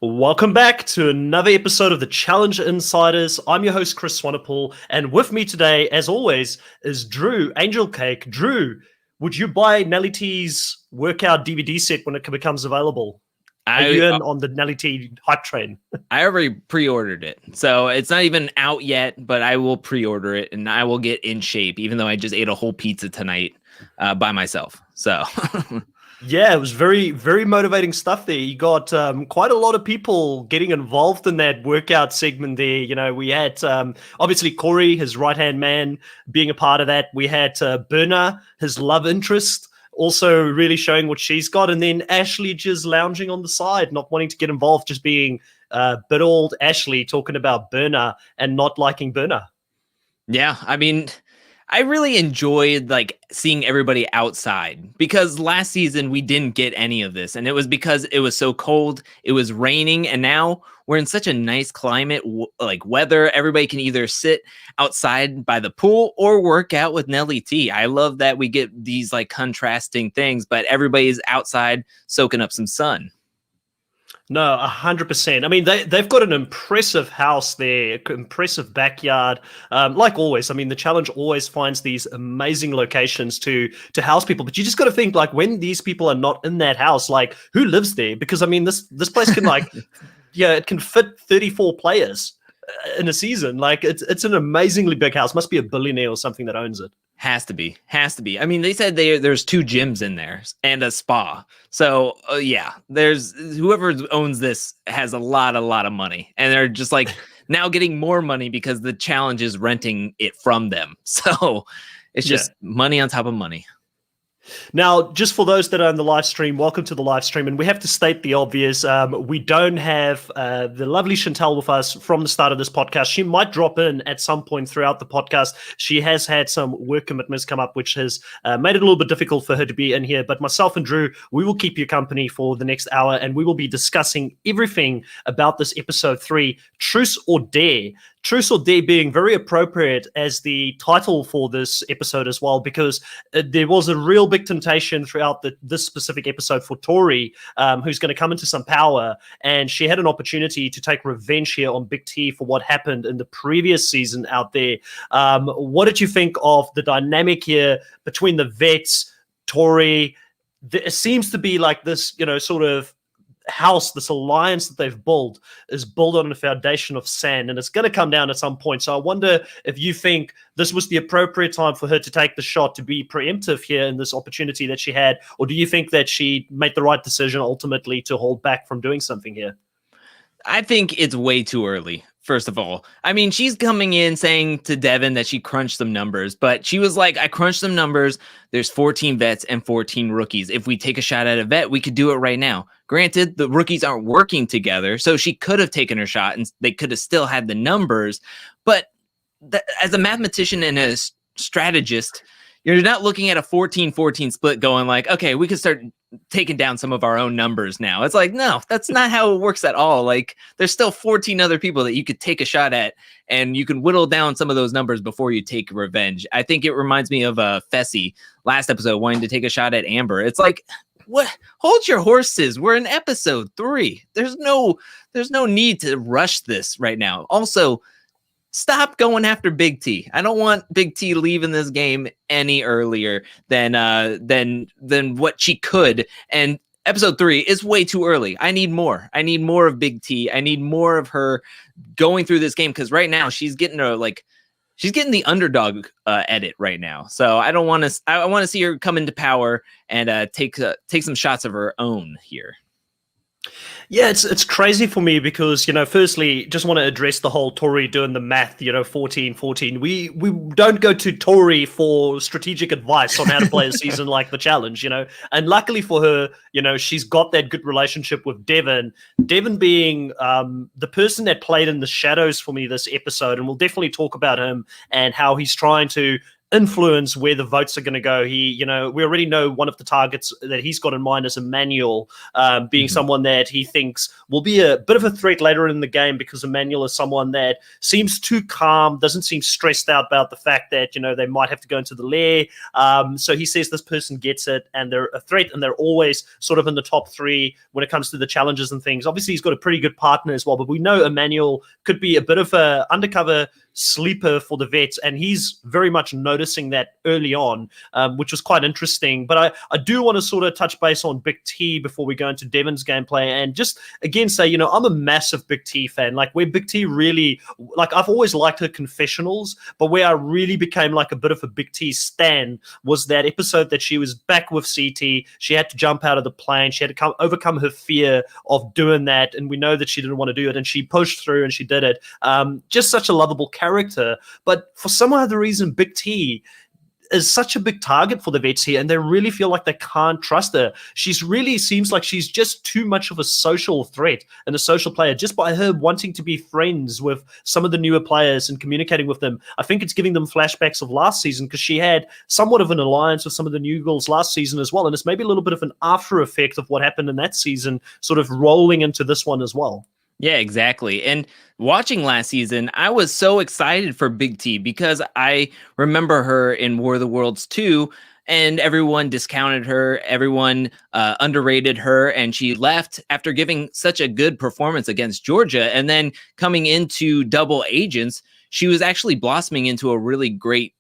Welcome back to another episode of the Challenge Insiders. I'm your host, Chris Swanepoel, and with me today, as always, is Drew Angel Cake. Drew, would you buy Nelly T's workout DVD set when it becomes available? Are you in on the Nelly T hype train? I already pre-ordered it, so it's not even out yet, but I will pre-order it, and I will get in shape, even though I just ate a whole pizza tonight by myself. So... Yeah, it was very, very motivating stuff there. You got quite a lot of people getting involved in that workout segment there. You know, we had obviously Tori, his right-hand man, being a part of that. We had Berna, his love interest, also really showing what she's got. And then Ashley just lounging on the side, not wanting to get involved, just being bit old Ashley talking about Berna and not liking Berna. Yeah, I mean... I really enjoyed seeing everybody outside because last season we didn't get any of this, and it was because it was so cold, it was raining, and now we're in such a nice climate, weather. Everybody can either sit outside by the pool or work out with Nelly T. I love that we get these contrasting things, but everybody's outside soaking up some sun. No, 100%. I mean, they've got an impressive house there, impressive backyard. Like always, I mean, the challenge always finds these amazing locations to house people. But you just got to think, when these people are not in that house, who lives there? Because I mean, this place can yeah, it can fit 34 players in a season. It's an amazingly big house. Must be a billionaire or something that owns it. Has to be. I mean, they said there's 2 gyms in there and a spa. So yeah, there's whoever owns this has a lot of money, and they're just now getting more money because the challenge is renting it from them. So it's just money on top of money. Now, just for those that are on the live stream, welcome to the live stream. And we have to state the obvious. We don't have the lovely Chantal with us from the start of this podcast. She might drop in at some point throughout the podcast. She has had some work commitments come up, which has made it a little bit difficult for her to be in here. But myself and Drew, we will keep you company for the next hour, and we will be discussing everything about this episode 3, Truce or Dare. Truce or Dare being very appropriate as the title for this episode as well, because there was a real big temptation throughout this specific episode for Tori, who's going to come into some power, and she had an opportunity to take revenge here on Big T for what happened in the previous season out there. What did you think of the dynamic here between the vets, Tori? There seems to be this, sort of house, this alliance that they've built is built on a foundation of sand, and it's going to come down at some point. So I wonder if you think this was the appropriate time for her to take the shot, to be preemptive here in this opportunity that she had, or do you think that she made the right decision ultimately to hold back from doing something here? I think it's way too early. First of all, I mean, she's coming in saying to Devin that she crunched some numbers, but she was like, I crunched some numbers. There's 14 vets and 14 rookies. If we take a shot at a vet, we could do it right now. Granted, the rookies aren't working together, so she could have taken her shot and they could have still had the numbers. But as a mathematician and a strategist, you're not looking at a 14-14 split going okay, we could start taking down some of our own numbers now. It's no, that's not how it works at all. There's still 14 other people that you could take a shot at, and you can whittle down some of those numbers before you take revenge. I think it reminds me of Fessy last episode wanting to take a shot at Amber. It's what? Hold your horses. We're in episode 3. There's no need to rush this right now. Also, stop going after Big T. I don't want Big T leaving this game any earlier than what she could. And episode 3 is way too early. I need more. I need more of Big T. I need more of her going through this game, because right now she's getting she's getting the underdog edit right now. So I don't want to. I want to see her come into power and take some shots of her own here. Yeah, it's crazy for me because, firstly, just want to address the whole Tori doing the math, 14-14. We don't go to Tori for strategic advice on how to play a season like the challenge, And luckily for her, she's got that good relationship with Devin. Devin being the person that played in the shadows for me this episode, and we'll definitely talk about him and how he's trying to influence where the votes are going to go. We already know one of the targets that he's got in mind is Emmanuel, being someone that he thinks will be a bit of a threat later in the game, because Emmanuel is someone that seems too calm, doesn't seem stressed out about the fact that, they might have to go into the lair. So he says this person gets it and they're a threat, and they're always sort of in the top 3 when it comes to the challenges and things. Obviously, he's got a pretty good partner as well, but we know Emmanuel could be a bit of a undercover sleeper for the vets, and he's very much noticing that early on, which was quite interesting. But I do want to sort of touch base on Big T before we go into Devin's gameplay, and just again say, I'm a massive Big T fan. Like, where Big T really, like, I've always liked her confessionals, but where I really became like a bit of a Big T stan was that episode that she was back with CT. She had to jump out of the plane. She had to overcome her fear of doing that, and we know that she didn't want to do it, and she pushed through and she did it. Just such a lovable character. But for some other reason, Big T is such a big target for the vets here, and they really feel like they can't trust her. She's really seems like she's just too much of a social threat and a social player, just by her wanting to be friends with some of the newer players and communicating with them. I think it's giving them flashbacks of last season, because she had somewhat of an alliance with some of the new girls last season as well, and it's maybe a little bit of an after effect of what happened in that season sort of rolling into this one as well. Yeah, exactly. And watching last season, I was so excited for Big T, because I remember her in War of the Worlds 2, and everyone discounted her, everyone underrated her, and she left after giving such a good performance against Georgia. And then coming into Double Agents, she was actually blossoming into a really great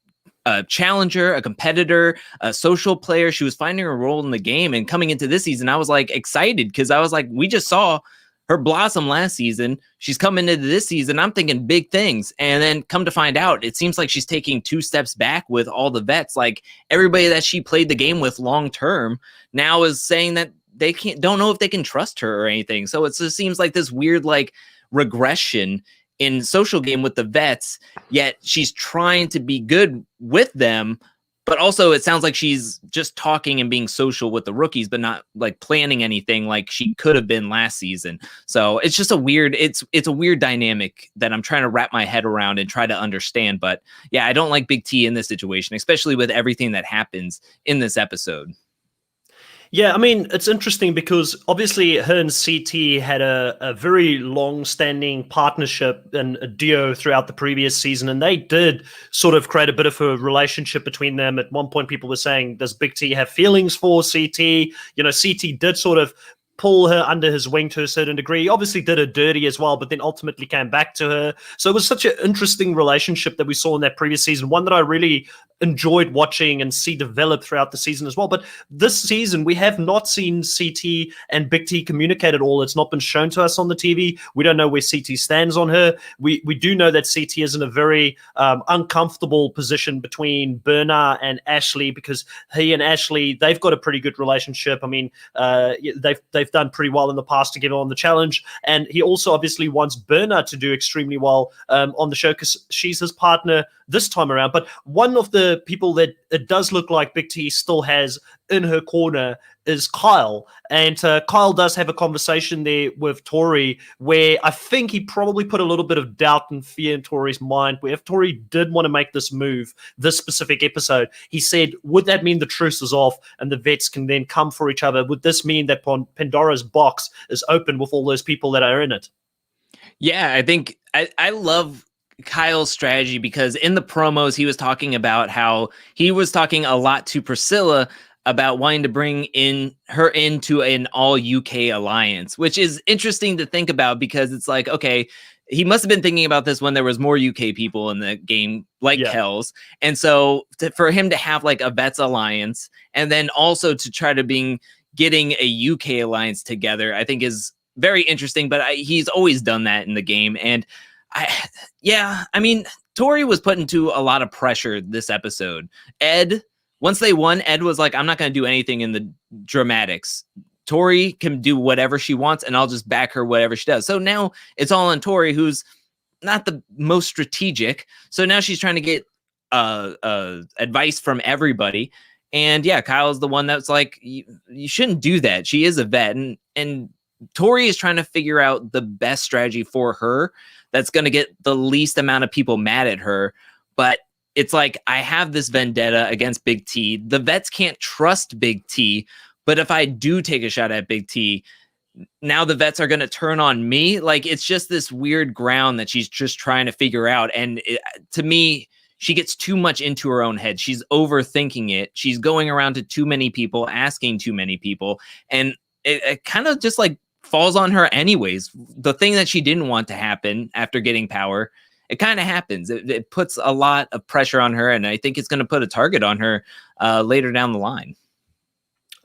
challenger, a competitor, a social player. She was finding her role in the game. And coming into this season, I was like excited, because I was like, we just saw her blossom last season. She's coming into this season, I'm thinking big things. And then come to find out, it seems like she's taking 2 steps back with all the vets. Like, everybody that she played the game with long term now is saying that they don't know if they can trust her or anything. So it just seems like this weird like regression in social game with the vets, yet she's trying to be good with them. But also, it sounds like she's just talking and being social with the rookies, but not like planning anything like she could have been last season. So it's just it's a weird dynamic that I'm trying to wrap my head around and try to understand. But yeah, I don't like Big T in this situation, especially with everything that happens in this episode. Yeah, I mean, it's interesting because obviously her and CT had a very long-standing partnership and a duo throughout the previous season, and they did sort of create a bit of a relationship between them. At one point, people were saying, does Big T have feelings for CT? CT did sort of pull her under his wing to a certain degree. He obviously did her dirty as well, but then ultimately came back to her. So it was such an interesting relationship that we saw in that previous season, one that I really enjoyed watching and see develop throughout the season as well. But this season, we have not seen CT and Big T communicate at all. It's not been shown to us on the TV. We don't know where CT stands on her. We do know that CT is in a very uncomfortable position between Berna and Ashley, because he and Ashley, they've got a pretty good relationship. I mean, they've done pretty well in the past together on the challenge. And he also obviously wants Berna to do extremely well on the show, because she's his partner this time around. But one of the people that it does look like Big T still has in her corner is Kyle. And Kyle does have a conversation there with Tori, where I think he probably put a little bit of doubt and fear in Tori's mind, where if Tori did want to make this move, this specific episode, he said, would that mean the truce is off and the vets can then come for each other? Would this mean that Pandora's box is open with all those people that are in it? Yeah, I think I love Kyle's strategy, because in the promos he was talking about how he was talking a lot to Priscilla about wanting to bring her into an all UK alliance, which is interesting to think about, because it's like, okay, he must have been thinking about this when there was more UK people in the game, like Kells. And so for him to have like a vets alliance, and then also to try to getting a UK alliance together, I think is very interesting. But he's always done that in the game. And I mean, Tori was put into a lot of pressure this episode. Once they won, Ed was like, I'm not going to do anything in the dramatics. Tori can do whatever she wants, and I'll just back her whatever she does. So now it's all on Tori, who's not the most strategic. So now she's trying to get advice from everybody. And yeah, Kyle's the one that's like, you shouldn't do that. She is a vet. And Tori is trying to figure out the best strategy for her that's going to get the least amount of people mad at her. But it's like I have this vendetta against Big T. The vets can't trust Big T, but if I do take a shot at Big T, now the vets are going to turn on me. Like, it's just this weird ground that she's just trying to figure out. And to me, she gets too much into her own head. She's overthinking it. She's going around to too many people, asking too many people. And it kind of just like falls on her anyways. The thing that she didn't want to happen after getting power, it kind of happens. It puts a lot of pressure on her. And I think it's going to put a target on her later down the line.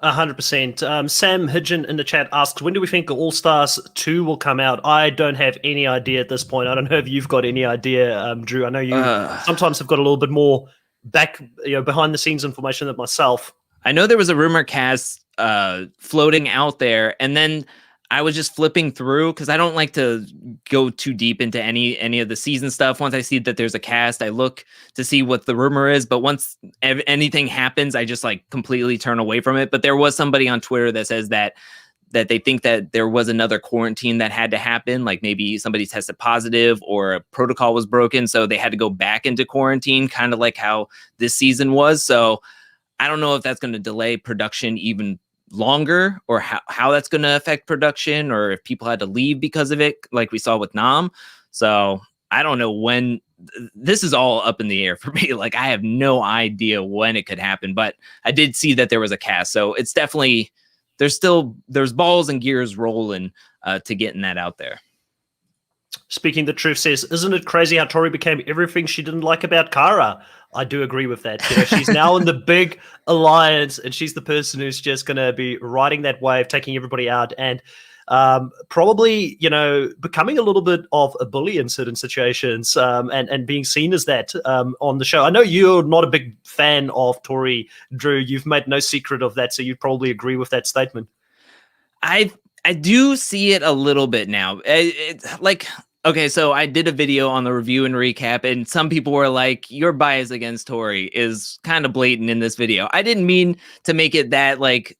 100%. Sam Hidgen in the chat asks, when do we think All Stars 2 will come out? I don't have any idea at this point. I don't know if you've got any idea, Drew. I know you sometimes have got a little bit more behind the scenes information than myself. I know there was a rumor cast floating out there, and then I was just flipping through because I don't like to go too deep into any of the season stuff. Once I see that there's a cast, I look to see what the rumor is. But once anything happens, I just like completely turn away from it. But there was somebody on Twitter that says that they think that there was another quarantine that had to happen. Like maybe somebody tested positive or a protocol was broken, so they had to go back into quarantine, kind of like how this season was. So I don't know if that's going to delay production even longer, or how that's going to affect production, or if people had to leave because of it, like we saw with Nam. So I don't know when. This is all up in the air for me. Like, I have no idea when it could happen, but I did see that there was a cast. So it's definitely, there's balls and gears rolling to getting that out there. Speaking the truth says, isn't it crazy how Tori became everything she didn't like about Kara? I do agree with that. She's now in the big alliance, and she's the person who's just going to be riding that wave, taking everybody out, and probably, becoming a little bit of a bully in certain situations, and being seen as that on the show. I know you're not a big fan of Tori, Drew. You've made no secret of that, so you'd probably agree with that statement. I do see it a little bit now. Okay, so I did a video on the review and recap, and some people were like, your bias against Tori is kind of blatant in this video. I didn't mean to make it that, like,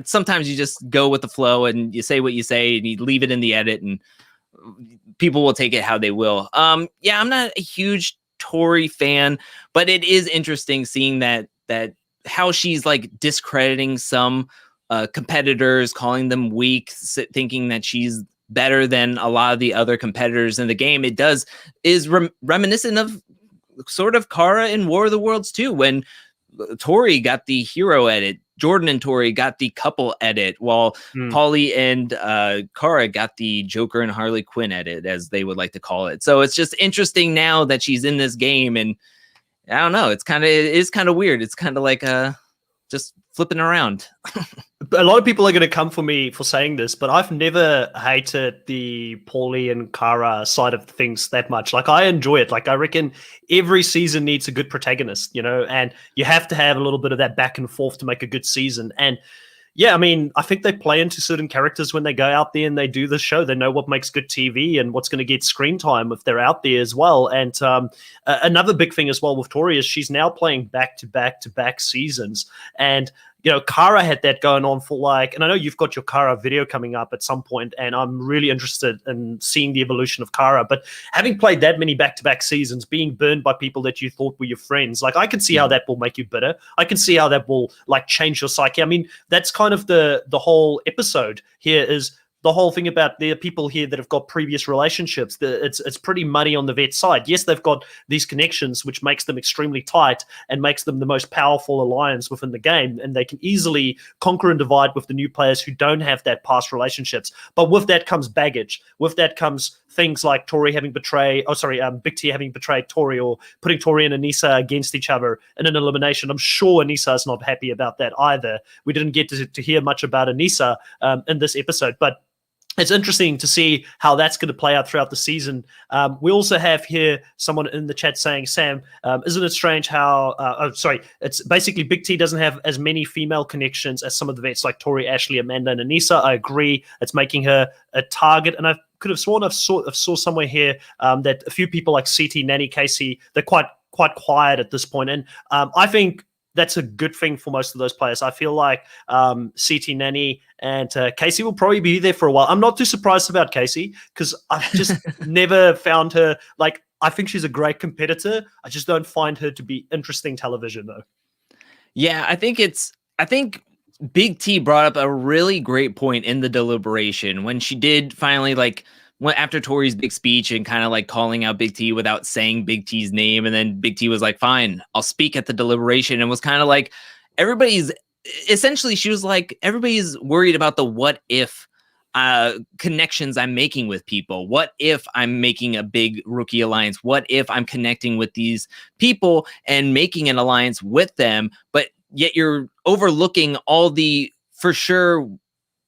sometimes you just go with the flow and you say what you say and you leave it in the edit and people will take it how they will. Yeah, I'm not a huge Tori fan, but it is interesting seeing that how she's like discrediting some competitors, calling them weak, thinking that she's better than a lot of the other competitors in the game. It is reminiscent of sort of Kara in War of the Worlds too, when Tori got the hero edit, Jordan and Tori got the couple edit, while Polly and Kara got the Joker and Harley Quinn edit, as they would like to call it. So it's just interesting now that she's in this game, and I don't know, it is kind of weird. It's kind of like just flipping around. A lot of people are going to come for me for saying this, but I've never hated the Paulie and Kara side of things that much. Like, I enjoy it. Like, I reckon every season needs a good protagonist, and you have to have a little bit of that back and forth to make a good season. And yeah, I mean, I think they play into certain characters when they go out there and they do the show. They know what makes good TV and what's going to get screen time if they're out there as well. And another big thing as well with Tori is she's now playing back-to-back seasons. And Kara had that going on for and I know you've got your Kara video coming up at some point, and I'm really interested in seeing the evolution of Kara. But having played that many back-to-back seasons, being burned by people that you thought were your friends, I can see how that will make you bitter. I can see how that will change your psyche. I mean, that's kind of the whole episode here is the whole thing about the people here that have got previous relationships. It's pretty muddy on the vet side. Yes, they've got these connections, which makes them extremely tight and makes them the most powerful alliance within the game. And they can easily conquer and divide with the new players who don't have that past relationships. But with that comes baggage. With that comes things like Big T having betrayed Tori, or putting Tori and Anissa against each other in an elimination. I'm sure Anissa is not happy about that either. We didn't get to hear much about Anissa in this episode, but it's interesting to see how that's going to play out throughout the season. We also have here someone in the chat saying, Sam, isn't it strange how, it's basically Big T doesn't have as many female connections as some of the vets like Tori, Ashley, Amanda, and Anissa. I agree. It's making her a target. And I could have sworn I saw somewhere here that a few people like CT, Nanny, Casey, they're quite quiet at this point. And I think that's a good thing for most of those players. I feel like CT, Nanny, and Casey will probably be there for a while. I'm not too surprised about Casey because I've just never found her I think she's a great competitor. I just don't find her to be interesting television, though. Yeah, I think Big T brought up a really great point in the deliberation when she did finally after Tori's big speech and kind of like calling out Big T without saying Big T's name. And then Big T was like, fine, I'll speak at the deliberation, and was kind of like, she was like, everybody's worried about the what if connections I'm making with people. What if I'm making a big rookie alliance? What if I'm connecting with these people and making an alliance with them? But yet you're overlooking all the, for sure,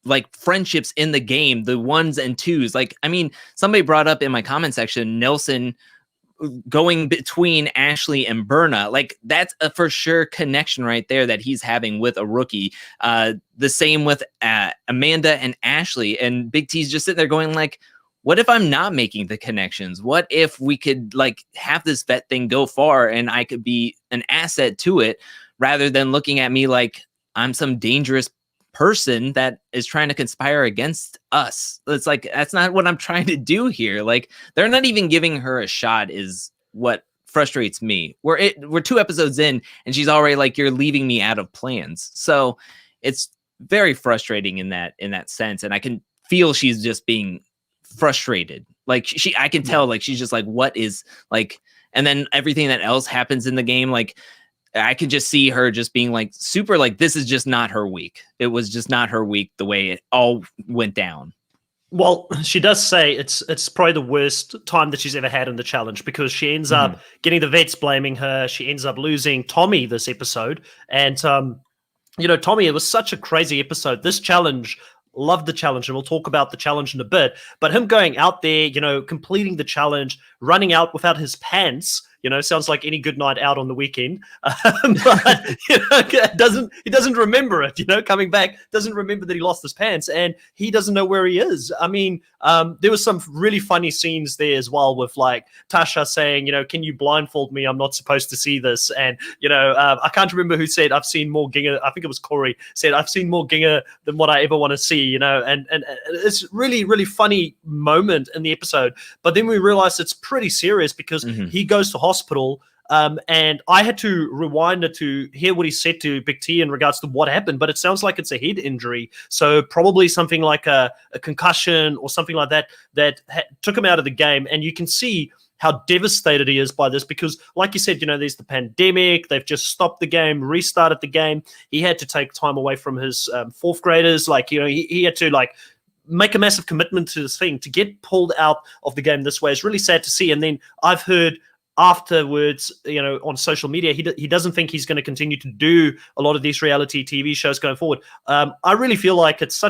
like friendships in the game, the ones and twos. Like, I mean, somebody brought up in my comment section, Nelson going between Ashley and Berna. Like, that's a for sure connection right there that he's having with a rookie. The same with Amanda and Ashley, and Big T's just sitting there going like, what if I'm not making the connections? What if we could like have this vet thing go far and I could be an asset to it, rather than looking at me like I'm some dangerous person that is trying to conspire against us. It's like, that's not what I'm trying to do here. Like, they're not even giving her a shot is what frustrates me. We're 2 episodes in and she's already like, you're leaving me out of plans. So it's very frustrating in that sense. And I can feel she's just being frustrated. Like I can tell like, she's just like, what is like, and then everything that else happens in the game, like, I could just see her just being like super like, this is just not her week. It was just not her week the way it all went down. Well, she does say it's probably the worst time that she's ever had in the challenge, because she ends up getting the vets blaming her. She ends up losing Tommy this episode. And, Tommy, it was such a crazy episode. This challenge, loved the challenge, and we'll talk about the challenge in a bit. But him going out there, completing the challenge, running out without his pants, sounds like any good night out on the weekend. But he doesn't remember it. Coming back, doesn't remember that he lost his pants, and he doesn't know where he is. I mean, there was some really funny scenes there as well, with like Tasha saying, can you blindfold me? I'm not supposed to see this. And I can't remember who said, I've seen more Ginger. I think it was Corey said, I've seen more Ginger than what I ever want to see. And it's really, really funny moment in the episode. But then we realized it's pretty serious, because he goes to hospital, and I had to rewind it to hear what he said to Big T in regards to what happened, but it sounds like it's a head injury, so probably something like a concussion or something like that took him out of the game. And you can see how devastated he is by this, because like you said, there's the pandemic, they've just stopped the game, restarted the game. He had to take time away from his 4th graders, like, he had to like make a massive commitment to this thing. To get pulled out of the game this way is really sad to see. And then I've heard afterwards, on social media, he doesn't think he's going to continue to do a lot of these reality TV shows going forward. I really feel like it's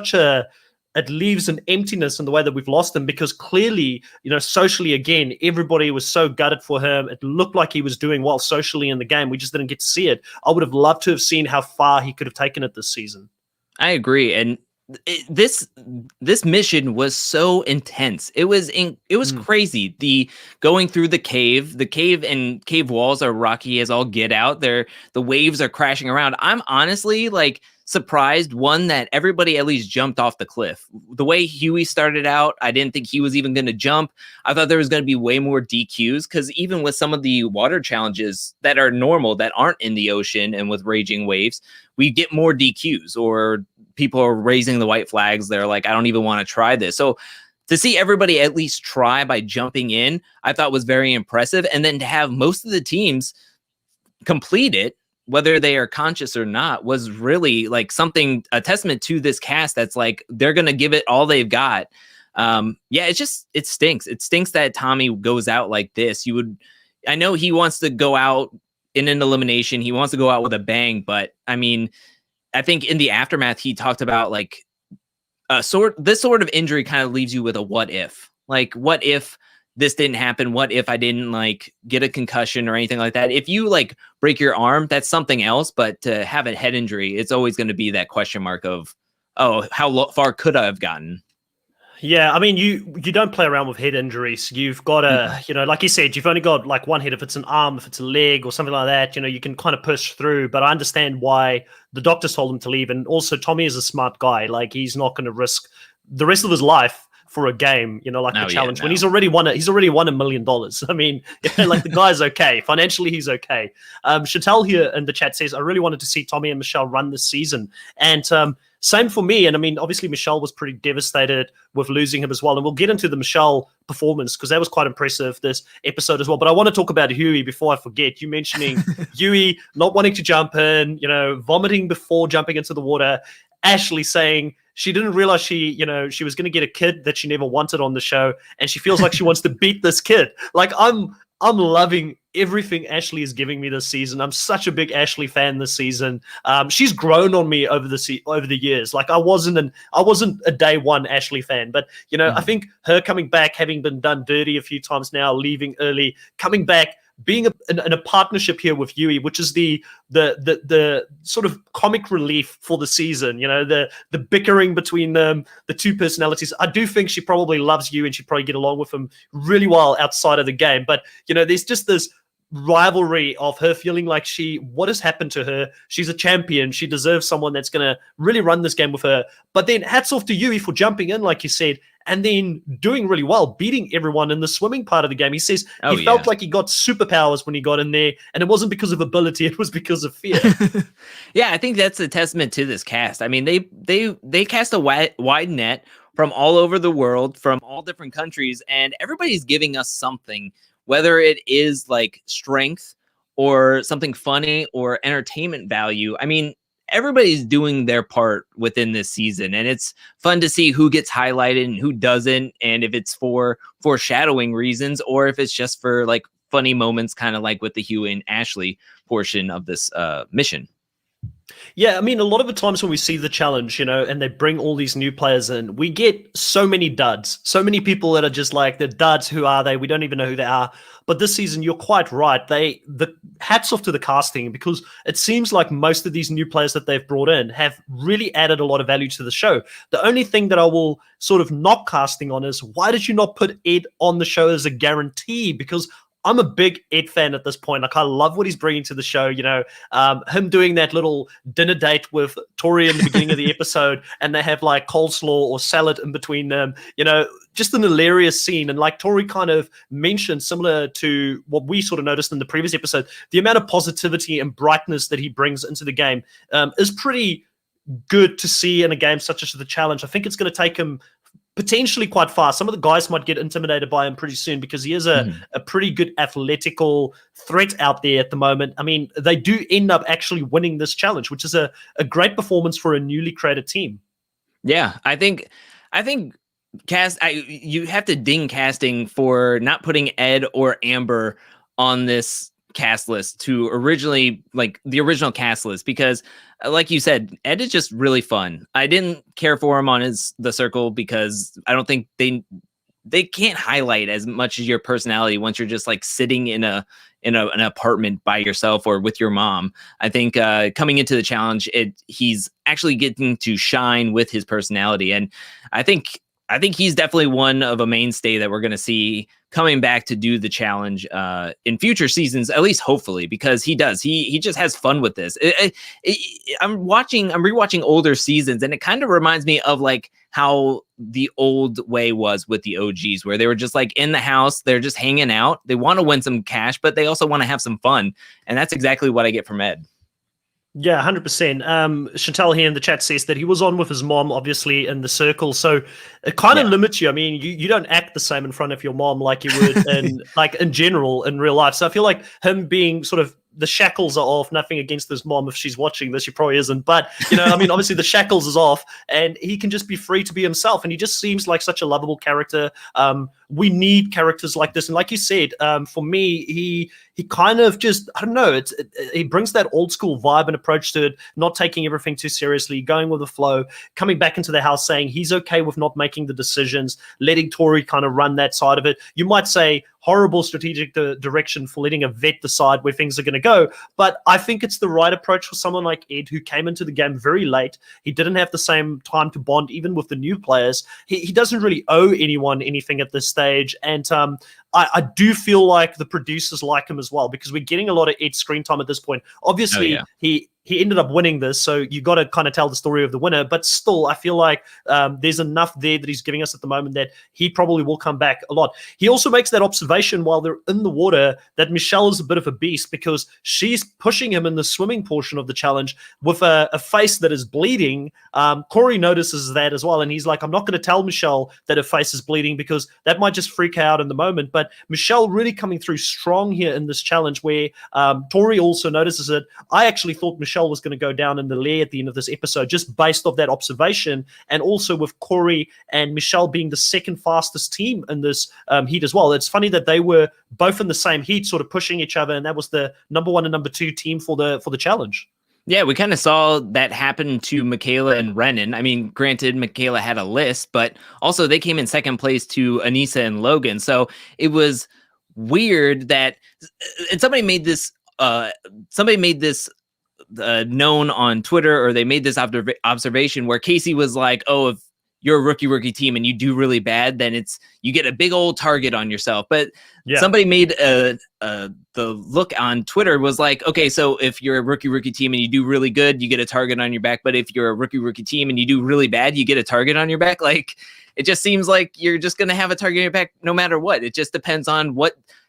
it leaves an emptiness in the way that we've lost him, because clearly, socially, again, everybody was so gutted for him. It looked like he was doing well socially in the game. We just didn't get to see it. I would have loved to have seen how far he could have taken it this season. I agree. And this mission was so intense. It was crazy. The going through the cave and cave walls are rocky as all get out. The waves are crashing around. I'm honestly like surprised, one, that everybody at least jumped off the cliff. The way Huey started out, I didn't think he was even going to jump. I thought there was going to be way more DQs, because even with some of the water challenges that are normal, that aren't in the ocean and with raging waves, we get more DQs, or people are raising the white flags. They're like, I don't even want to try this. So to see everybody at least try by jumping in, I thought was very impressive. And then to have most of the teams complete it, whether they are conscious or not, was really like a testament to this cast that's like, they're going to give it all they've got. It stinks. It stinks that Tommy goes out like this. I know he wants to go out in an elimination. He wants to go out with a bang, but I mean, I think in the aftermath, he talked about like this sort of injury kind of leaves you with a what if. Like, what if this didn't happen? What if I didn't like get a concussion or anything like that? If you like break your arm, that's something else. But to have a head injury, it's always going to be that question mark of, oh, how far could I have gotten? Yeah, I mean, you don't play around with head injuries. You've got to, like you said, you've only got like one head. If it's an arm, if it's a leg or something like that, you can kind of push through. But I understand why the doctors told him to leave. And also, Tommy is a smart guy. Like, he's not going to risk the rest of his life for a game, like the Oh, yeah, challenge, when no. he's already won $1 million. I mean, like the guy's okay. Financially, he's okay. Chantel here in the chat says, I really wanted to see Tommy and Michelle run this season. And same for me. And I mean, obviously, Michelle was pretty devastated with losing him as well. And we'll get into the Michelle performance because that was quite impressive this episode as well. But I want to talk about Huey before I forget. You mentioning Huey not wanting to jump in, vomiting before jumping into the water. Ashley saying she didn't realize she was going to get a kid that she never wanted on the show. And she feels like she wants to beat this kid. Like, I'm loving everything Ashley is giving me this season. I'm such a big Ashley fan this season. She's grown on me over the years. Like, I wasn't a day one Ashley fan, but I think her coming back, having been done dirty a few times now, leaving early, coming back, being in a partnership here with Huey, which is the sort of comic relief for the season, the bickering between them, the two personalities. I do think she probably loves you and she'd probably get along with him really well outside of the game. But, there's just this rivalry of her feeling like what has happened to her? She's a champion. She deserves someone that's going to really run this game with her. But then hats off to Huey for jumping in, like you said, and then doing really well, beating everyone in the swimming part of the game. He says he felt like he got superpowers when he got in there, and it wasn't because of ability, it was because of fear. Yeah, I think that's a testament to this cast. I mean, they cast a wide net from all over the world, from all different countries, and everybody's giving us something, whether it is like strength or something funny or entertainment value. I mean, everybody's doing their part within this season, and it's fun to see who gets highlighted and who doesn't, and if it's for foreshadowing reasons or if it's just for like funny moments, kind of like with the Hugh and Ashley portion of this mission. Yeah, I mean, a lot of the times when we see the challenge, and they bring all these new players in, we get so many duds, so many people that are just like, the duds, who are they? We don't even know who they are. But this season, you're quite right. The hats off to the casting, because it seems like most of these new players that they've brought in have really added a lot of value to the show. The only thing that I will sort of knock casting on is, why did you not put Ed on the show as a guarantee? Because I'm a big Ed fan at this point. Like, I love what he's bringing to the show. Him doing that little dinner date with Tori in the beginning of the episode, and they have like coleslaw or salad in between them. Just an hilarious scene. And like Tori kind of mentioned, similar to what we sort of noticed in the previous episode, the amount of positivity and brightness that he brings into the game is pretty good to see in a game such as the challenge. I think it's going to take him potentially quite far. Some of the guys might get intimidated by him pretty soon, because he is a pretty good athletical threat out there at the moment. I mean, they do end up actually winning this challenge, which is a great performance for a newly created team. Yeah, I think you have to ding casting for not putting Ed or Amber on this cast list to originally, like the original cast list, because like you said, Ed is just really fun. I didn't care for him on the circle because I don't think they can't highlight as much as your personality once you're just like sitting in an apartment by yourself or with your mom. I think coming into the challenge, he's actually getting to shine with his personality, and I think he's definitely one of a mainstay that we're going to see coming back to do the challenge in future seasons, at least hopefully, because he just has fun with this. I'm rewatching older seasons, and it kind of reminds me of like how the old way was with the OGs, where they were just like in the house, they're just hanging out. They want to win some cash, but they also want to have some fun. And that's exactly what I get from Ed. Yeah, 100%. Chantal here in the chat says that he was on with his mom, obviously, in the circle. So it kind of limits you. I mean, you don't act the same in front of your mom like you would in general in real life. So I feel like him being sort of, the shackles are off. Nothing against his mom if she's watching this, she probably isn't. But, I mean, obviously the shackles is off, and he can just be free to be himself. And he just seems like such a lovable character. We need characters like this. And like you said, for me, he kind of just, I don't know, he brings that old school vibe and approach to it, not taking everything too seriously, going with the flow, coming back into the house saying he's okay with not making the decisions, letting Tori kind of run that side of it. You might say horrible strategic direction for letting a vet decide where things are going to go, but I think it's the right approach for someone like Ed, who came into the game very late. He didn't have the same time to bond even with the new players. He doesn't really owe anyone anything at this stage, and I do feel like the producers like him as well, because we're getting a lot of Ed screen time at this point. Obviously, he he ended up winning this, so you got to kind of tell the story of the winner. But still, I feel like there's enough there that he's giving us at the moment that he probably will come back a lot. He also makes that observation while they're in the water that Michelle is a bit of a beast because she's pushing him in the swimming portion of the challenge with a face that is bleeding. Corey notices that as well, and he's like, I'm not going to tell Michelle that her face is bleeding because that might just freak her out in the moment. But Michelle really coming through strong here in this challenge where Tori also notices it. I actually thought Michelle was going to go down in the lair at the end of this episode just based off that observation, and also with Corey and Michelle being the second fastest team in this heat as well. It's funny that they were both in the same heat sort of pushing each other, and that was the number 1 and number 2 team for the challenge. Yeah, we kind of saw that happen to Michaela and Renan. I mean, granted, Michaela had a list, but also they came in second place to Anissa and Logan. So it was weird that, and somebody made this known on Twitter, or they made this observation where Casey was like, oh, if you're a rookie team and you do really bad, then you get a big old target on yourself. But somebody made the look on Twitter was like, okay, so if you're a rookie team and you do really good, you get a target on your back. But if you're a rookie team and you do really bad, you get a target on your back. Like, it just seems like you're just going to have a target on your back no matter what. It just depends on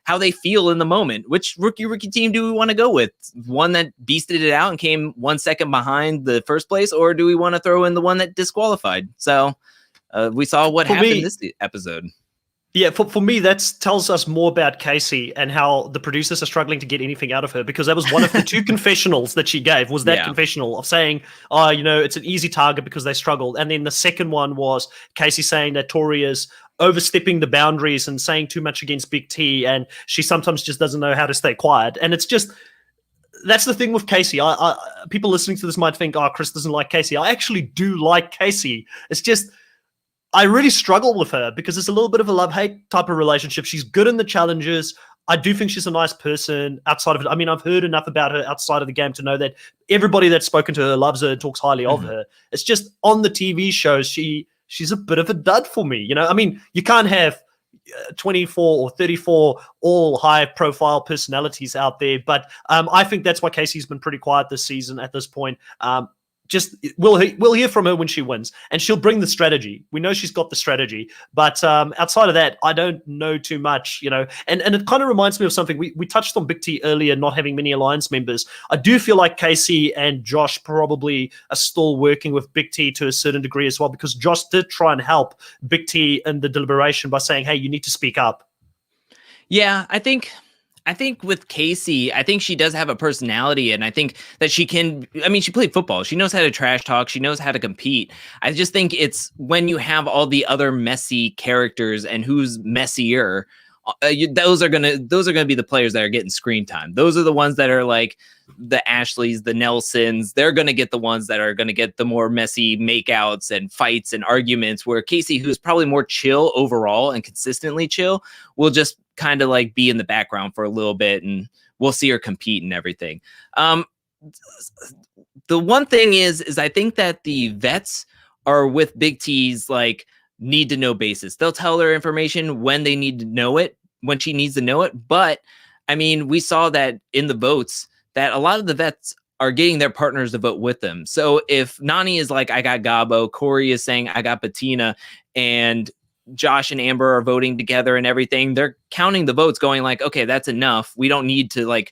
how they feel in the moment. Which rookie team do we want to go with? One that beasted it out and came 1 second behind the first place, or do we want to throw in the one that disqualified? So we saw what happened this episode. Yeah, for me, that tells us more about Casey and how the producers are struggling to get anything out of her, because that was one of the 2 confessionals that she gave, was that confessional of saying, oh, it's an easy target because they struggled. And then the second one was Casey saying that Tori is overstepping the boundaries and saying too much against Big T, and she sometimes just doesn't know how to stay quiet. And it's just, that's the thing with Casey. People listening to this might think, oh, Chris doesn't like Casey. I actually do like Casey. It's just, I really struggle with her because it's a little bit of a love-hate type of relationship. She's good in the challenges. I do think she's a nice person outside of it. I mean, I've heard enough about her outside of the game to know that everybody that's spoken to her loves her and talks highly of her. It's just on the TV shows, she's a bit of a dud for me. I mean, you can't have 24 or 34 all high-profile personalities out there, but I think that's why Casey's been pretty quiet this season at this point. Just we'll hear from her when she wins, and she'll bring the strategy. We know she's got the strategy, but outside of that, I don't know too much, And it kind of reminds me of something we touched on Big T earlier, not having many alliance members. I do feel like Casey and Josh probably are still working with Big T to a certain degree as well, because Josh did try and help Big T in the deliberation by saying, "Hey, you need to speak up." Yeah, I think with Casey, I think she does have a personality, and I think that she played football. She knows how to trash talk. She knows how to compete. I just think it's when you have all the other messy characters and who's messier, those are gonna be the players that are getting screen time. Those are the ones that are like the Ashleys, the Nelsons. They're gonna get the ones that are gonna get the more messy makeouts and fights and arguments. Where Casey, who's probably more chill overall and consistently chill, will just kind of like be in the background for a little bit, and we'll see her compete and everything. The one thing is I think that the vets are with Big T's like need to know basis. They'll tell her information when they need to know it, when she needs to know it. But I mean, we saw that in the votes that a lot of the vets are getting their partners to vote with them. So if Nani is like, I got Gabo, Corey is saying I got Bettina, and Josh and Amber are voting together and everything, they're counting the votes going like, okay, that's enough. We don't need to like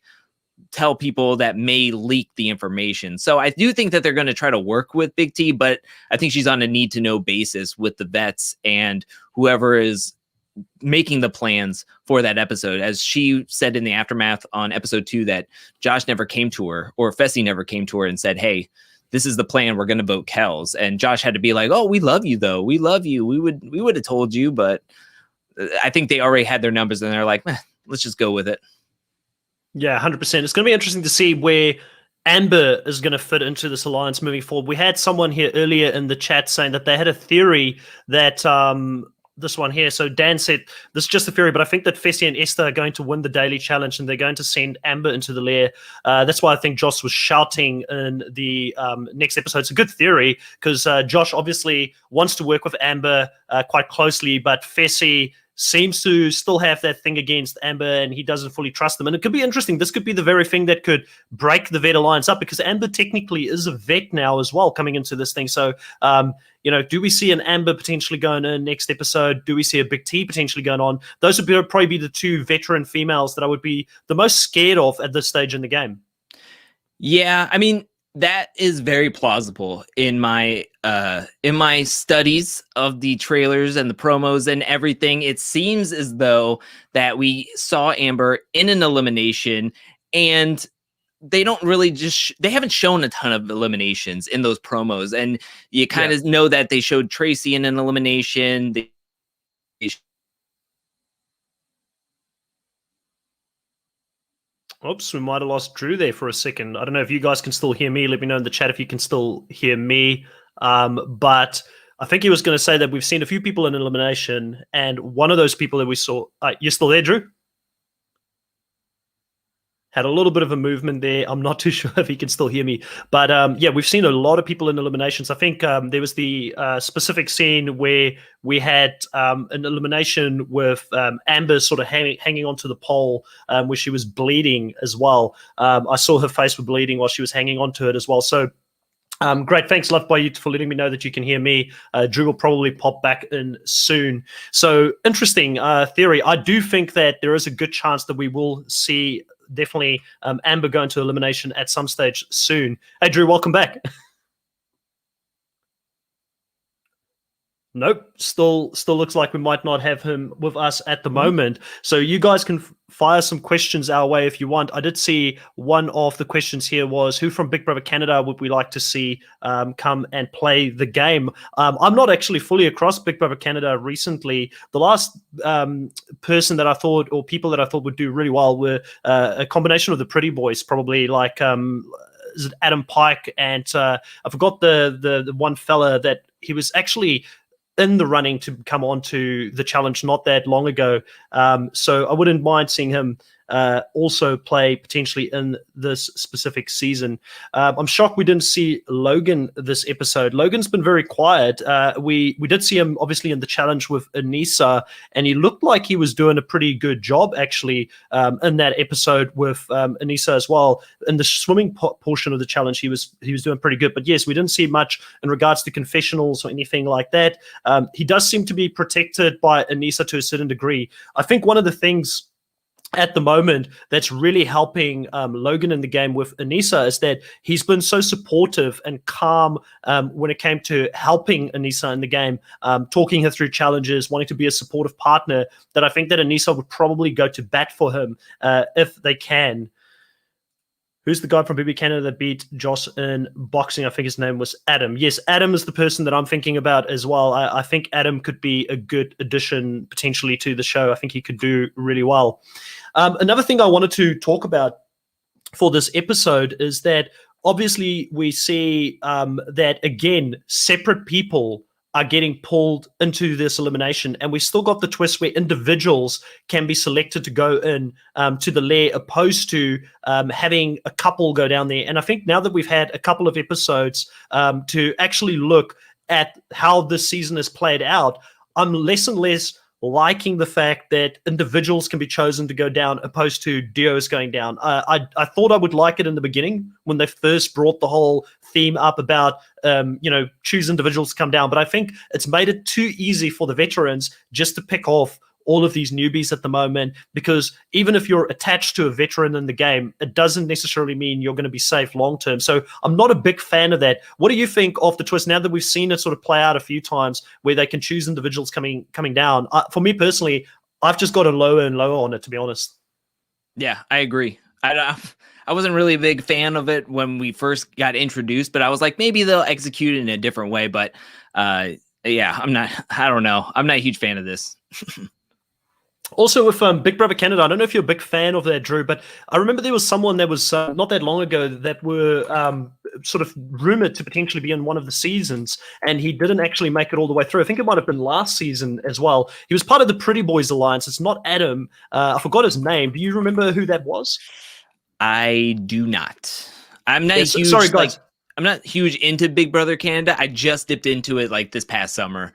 tell people that may leak the information. So I do think that they're going to try to work with Big T, but I think she's on a need to know basis with the vets and whoever is making the plans for that episode. As she said in the aftermath on episode 2 that Josh never came to her, or Fessy never came to her and said, hey, this is the plan. We're going to vote Kells. And Josh had to be like, oh, we love you though. We love you. We would have told you, but I think they already had their numbers and they're like, let's just go with it. Yeah, 100%. It's going to be interesting to see where Amber is going to fit into this alliance moving forward. We had someone here earlier in the chat saying that they had a theory that this one here. So Dan said, this is just a theory, but I think that Fessy and Esther are going to win the daily challenge and they're going to send Amber into the lair. That's why I think Josh was shouting in the next episode. It's a good theory because Josh obviously wants to work with Amber quite closely, but Fessy seems to still have that thing against Amber, and he doesn't fully trust them. And it could be interesting. This could be the very thing that could break the vet alliance up, because Amber technically is a vet now as well coming into this thing. So, do we see an Amber potentially going in next episode? Do we see a Big T potentially going on? Those would probably be the two veteran females that I would be the most scared of at this stage in the game. Yeah, I mean, that is very plausible in my studies of the trailers and the promos and everything. It seems as though that we saw Amber in an elimination, and they don't really they haven't shown a ton of eliminations in those promos, and you kind of know that they showed Tracy in an elimination. Oops, we might have lost Drew there for a second. I don't know if you guys can still hear me. Let me know in the chat if you can still hear me. But I think he was going to say that we've seen a few people in elimination, and one of those people that we saw... you're still there, Drew? Had a little bit of a movement there. I'm not too sure if he can still hear me. But we've seen a lot of people in eliminations. I think there was the specific scene where we had an elimination with Amber sort of hanging onto the pole where she was bleeding as well. I saw her face was bleeding while she was hanging onto it as well. So great. Thanks, Love by you, for letting me know that you can hear me. Drew will probably pop back in soon. So interesting theory. I do think that there is a good chance that we will see definitely Amber going to elimination at some stage soon. Hey, Drew, welcome back. Nope, still looks like we might not have him with us at the moment. So you guys can fire some questions our way if you want. I did see one of the questions here was, who from Big Brother Canada would we like to see come and play the game? I'm not actually fully across Big Brother Canada recently. The last person that I thought, or people that I thought would do really well, were a combination of the Pretty Boys, probably like is it Adam Pike, and I forgot the one fella that he was actually in the running to come on to the challenge not that long ago. So I wouldn't mind seeing him also play potentially in this specific season. I'm shocked we didn't see Logan this episode. Logan's been very quiet. We did see him obviously in the challenge with Anissa, and he looked like he was doing a pretty good job actually in that episode with Anissa as well. In the swimming portion of the challenge, he was doing pretty good. But yes, we didn't see much in regards to confessionals or anything like that. He does seem to be protected by Anissa to a certain degree. I think one of the things at the moment that's really helping Logan in the game with Anissa is that he's been so supportive and calm when it came to helping Anissa in the game, talking her through challenges, wanting to be a supportive partner, that I think that Anissa would probably go to bat for him if they can. Who's the guy from BB Canada that beat Joss in boxing? I think his name was Adam. Yes, Adam is the person that I'm thinking about as well. I think Adam could be a good addition potentially to the show. I think he could do really well. Another thing I wanted to talk about for this episode is that obviously we see that, again, separate people are getting pulled into this elimination, and we still got the twist where individuals can be selected to go in to the lair, opposed to having a couple go down there. And I think now that we've had a couple of episodes to actually look at how this season is played out, I'm less and less liking the fact that individuals can be chosen to go down opposed to duos going down. I thought I would like it in the beginning when they first brought the whole theme up about choose individuals to come down, but I think it's made it too easy for the veterans just to pick off all of these newbies at the moment, because even if you're attached to a veteran in the game, it doesn't necessarily mean you're going to be safe long term. So I'm not a big fan of that. What do you think of the twist now that we've seen it sort of play out a few times where they can choose individuals coming down? For me personally, I've just got a lower and lower on it, to be honest. Yeah, I agree. I wasn't really a big fan of it when we first got introduced, but I was like, maybe they'll execute it in a different way. But I don't know. I'm not a huge fan of this. Also with Big Brother Canada, I don't know if you're a big fan of that, Drew, but I remember there was someone that was not that long ago that were sort of rumored to potentially be in one of the seasons, and he didn't actually make it all the way through. I think it might have been last season as well. He was part of the Pretty Boys Alliance. It's not Adam. I forgot his name. Do you remember who that was? I do not. I'm not huge. Sorry, guys. I'm not huge into Big Brother Canada. I just dipped into it like this past summer.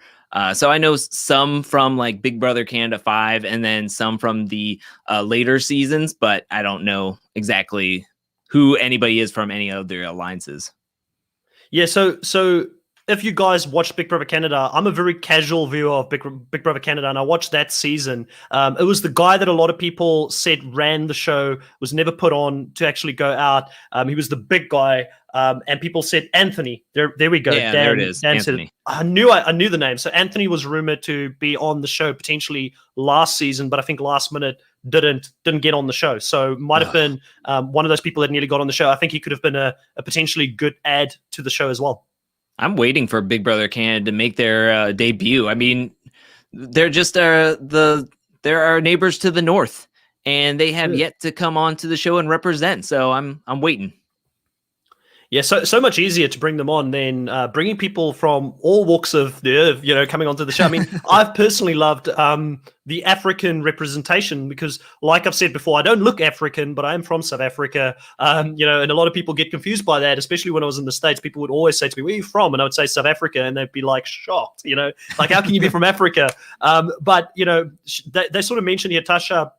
So I know some from like Big Brother Canada 5 and then some from the later seasons, but I don't know exactly who anybody is from any other alliances. Yeah, so if you guys watch Big Brother Canada, I'm a very casual viewer of Big Brother Canada, and I watched that season. It was the guy that a lot of people said ran the show, was never put on to actually go out. He was the big guy, and people said Anthony. There we go. Yeah, there it is. Dan Anthony. said I knew the name. So Anthony was rumored to be on the show potentially last season, but I think last minute didn't get on the show. So might have been one of those people that nearly got on the show. I think he could have been a potentially good add to the show as well. I'm waiting for Big Brother Canada to make their debut. I mean, they're just there are neighbors to the north, and they have yet to come on to the show and represent. So I'm waiting. Yeah, so much easier to bring them on than bringing people from all walks of the earth, coming onto the show. I mean, I've personally loved the African representation because, like I've said before, I don't look African, but I am from South Africa. And a lot of people get confused by that, especially when I was in the States. People would always say to me, "Where are you from?" And I would say South Africa, and they'd be like shocked, like, how can you be from Africa? But they sort of mentioned here, Tasha,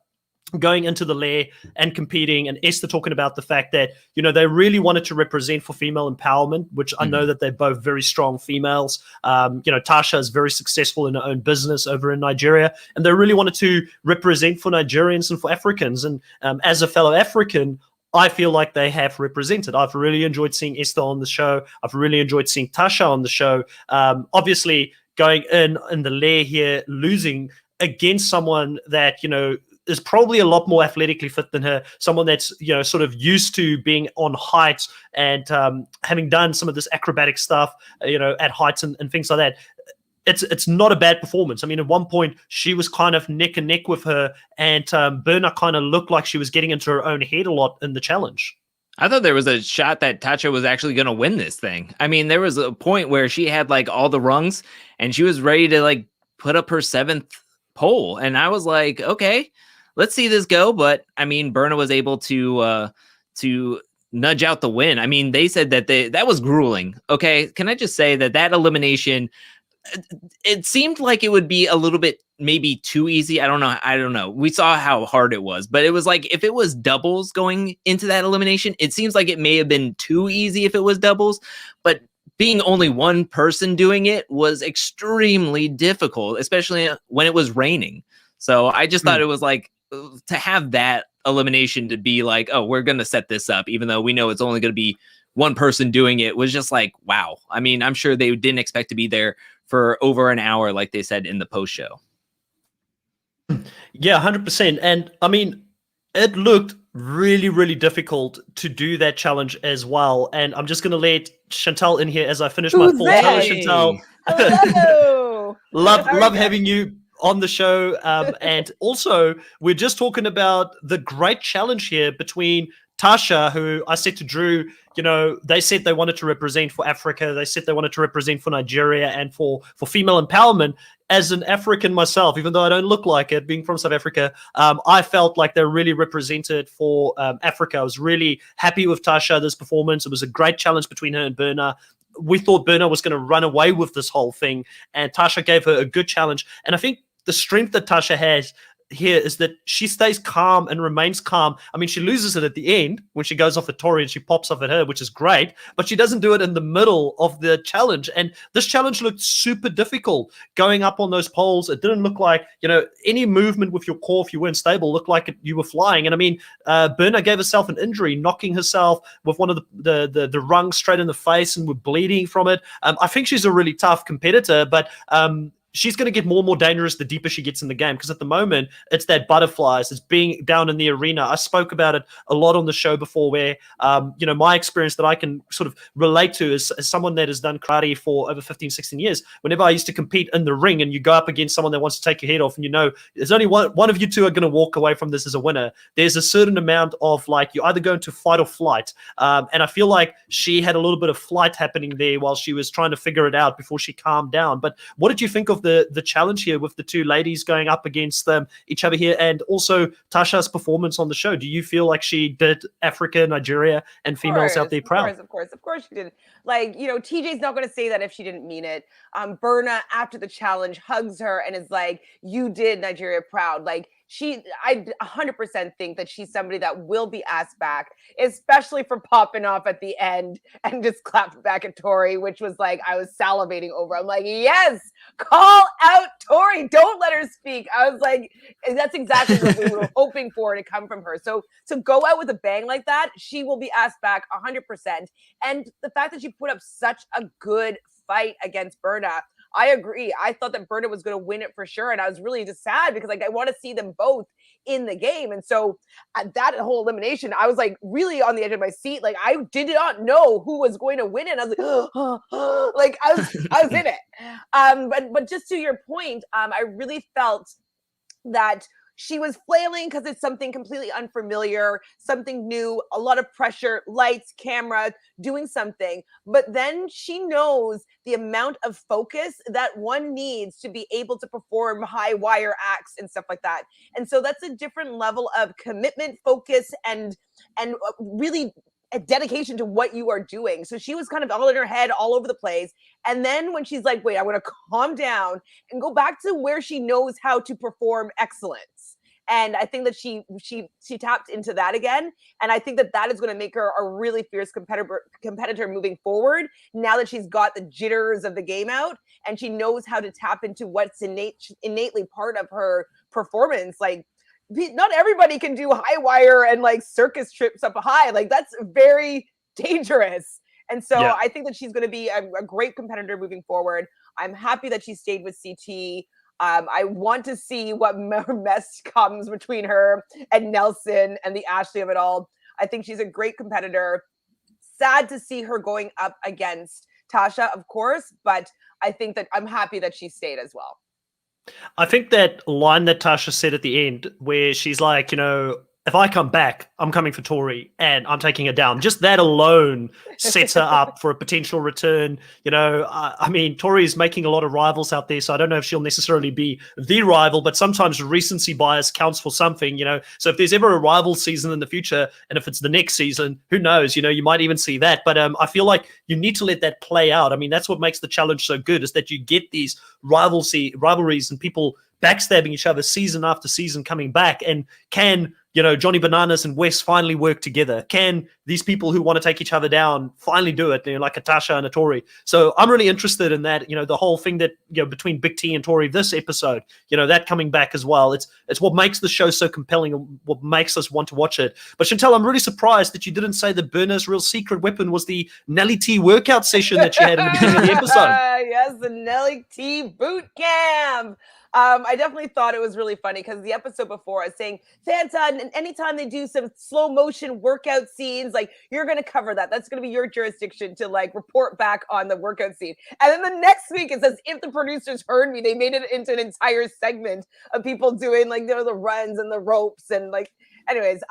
going into the lair and competing, and Esther talking about the fact that they really wanted to represent for female empowerment, which I know that they're both very strong females. Tasha is very successful in her own business over in Nigeria, and they really wanted to represent for Nigerians and for Africans. And as a fellow African, I feel like they have represented. I've really enjoyed seeing Esther on the show. I've really enjoyed seeing Tasha on the show. Obviously, going in the lair here, losing against someone that is probably a lot more athletically fit than her, someone that's sort of used to being on heights and having done some of this acrobatic stuff at heights and things like that. It's not a bad performance. I mean, at one point she was kind of neck and neck with her, and Berna kind of looked like she was getting into her own head a lot in the challenge. I thought there was a shot that Tasha was actually going to win this thing. I mean, there was a point where she had like all the rungs and she was ready to like put up her 7th pole, and I was like, okay, let's see this go. But I mean, Berna was able to nudge out the win. I mean, they said that that was grueling. Okay, can I just say that elimination, it seemed like it would be a little bit maybe too easy. I don't know. We saw how hard it was, but it was like if it was doubles going into that elimination, it seems like it may have been too easy if it was doubles. But being only one person doing it was extremely difficult, especially when it was raining. So I just thought it was like, to have that elimination to be like, oh, we're going to set this up, even though we know it's only going to be one person doing it, was just like, wow. I mean, I'm sure they didn't expect to be there for over an hour, like they said in the post show. Yeah, 100%. And I mean, it looked really, really difficult to do that challenge as well. And I'm just going to let Chantal in here as I finish my full tour. Chantal, hello. love having you on the show. And also, we're just talking about the great challenge here between Tasha, who I said to Drew, they said they wanted to represent for Africa. They said they wanted to represent for Nigeria and for female empowerment. As an African myself, even though I don't look like it, being from South Africa, I felt like they're really represented for Africa. I was really happy with Tasha, this performance. It was a great challenge between her and Berna. We thought Berna was going to run away with this whole thing, and Tasha gave her a good challenge. And I think the strength that Tasha has here is that she stays calm and remains calm. I mean, she loses it at the end when she goes off at Tori and she pops off at her, which is great, but she doesn't do it in the middle of the challenge. And this challenge looked super difficult going up on those poles. It didn't look like, any movement with your core, if you weren't stable, looked like you were flying. And I mean, Berna gave herself an injury, knocking herself with one of the rungs straight in the face and with bleeding from it. I think she's a really tough competitor, but she's going to get more and more dangerous the deeper she gets in the game, because at the moment, it's that butterflies. It's being down in the arena. I spoke about it a lot on the show before where, my experience that I can sort of relate to as someone that has done karate for over 15, 16 years. Whenever I used to compete in the ring and you go up against someone that wants to take your head off and there's only one of you two are going to walk away from this as a winner, there's a certain amount of like, you're either going to fight or flight. And I feel like she had a little bit of flight happening there while she was trying to figure it out before she calmed down. But what did you think of the challenge here with the two ladies going up against each other here, and also Tasha's performance on the show. Do you feel like she did Africa, Nigeria, and females out there proud? Of course she did. Like, TJ's not going to say that if she didn't mean it. Berna, after the challenge, hugs her and is like, "You did Nigeria proud." Like, I 100% think that she's somebody that will be asked back, especially for popping off at the end and just clapped back at Tori, which was like, I was salivating over. I'm like, yes, call out Tori. Don't let her speak. I was like, that's exactly what we were hoping for to come from her. So to go out with a bang like that, she will be asked back 100%. And the fact that she put up such a good fight against Berna, I agree. I thought that Berna was going to win it for sure. And I was really just sad because I want to see them both in the game. And so at that whole elimination, I was like really on the edge of my seat. Like, I did not know who was going to win it. And I was like, like I was in it. But just to your point, I really felt that she was flailing because it's something completely unfamiliar, something new, a lot of pressure, lights, camera, doing something. But then she knows the amount of focus that one needs to be able to perform high wire acts and stuff like that. And so that's a different level of commitment, focus, and really a dedication to what you are doing. So she was kind of all in her head, all over the place. And then when she's like, wait, I want to calm down and go back to where she knows how to perform excellence. And I think that she tapped into that again. And I think that is going to make her a really fierce competitor moving forward. Now that she's got the jitters of the game out and she knows how to tap into what's innately part of her performance. Like, not everybody can do high wire and like circus trips up high. Like, that's very dangerous. And so I think that she's going to be a great competitor moving forward. I'm happy that she stayed with CT. I want to see what mess comes between her and Nelson and the Ashley of it all. I think she's a great competitor. Sad to see her going up against Tasha, of course, but I think that I'm happy that she stayed as well. I think that line that Tasha said at the end, where she's like, if I come back, I'm coming for Tori and I'm taking her down. Just that alone sets her up for a potential return. I mean, Tori is making a lot of rivals out there, so I don't know if she'll necessarily be the rival, but sometimes recency bias counts for something, So if there's ever a rival season in the future, and if it's the next season, who knows, you might even see that. But I feel like you need to let that play out. I mean, that's what makes the challenge so good, is that you get these rivalries and people backstabbing each other season after season coming back. And can Johnny Bananas and Wes finally work together? Can these people who want to take each other down finally do it, like a Tasha and a Tori? So I'm really interested in that, the whole thing that, between Big T and Tori this episode, that coming back as well. It's what makes the show so compelling and what makes us want to watch it. But Chantel, I'm really surprised that you didn't say that Berna's real secret weapon was the Nelly T workout session that she had in the beginning of the episode. Yes, the Nelly T boot camp. I definitely thought it was really funny because the episode before I was saying, Santa, anytime they do some slow motion workout scenes, like, you're going to cover that. That's going to be your jurisdiction to like report back on the workout scene. And then the next week it says, if the producers heard me, they made it into an entire segment of people doing like, the runs and the ropes and like, anyways,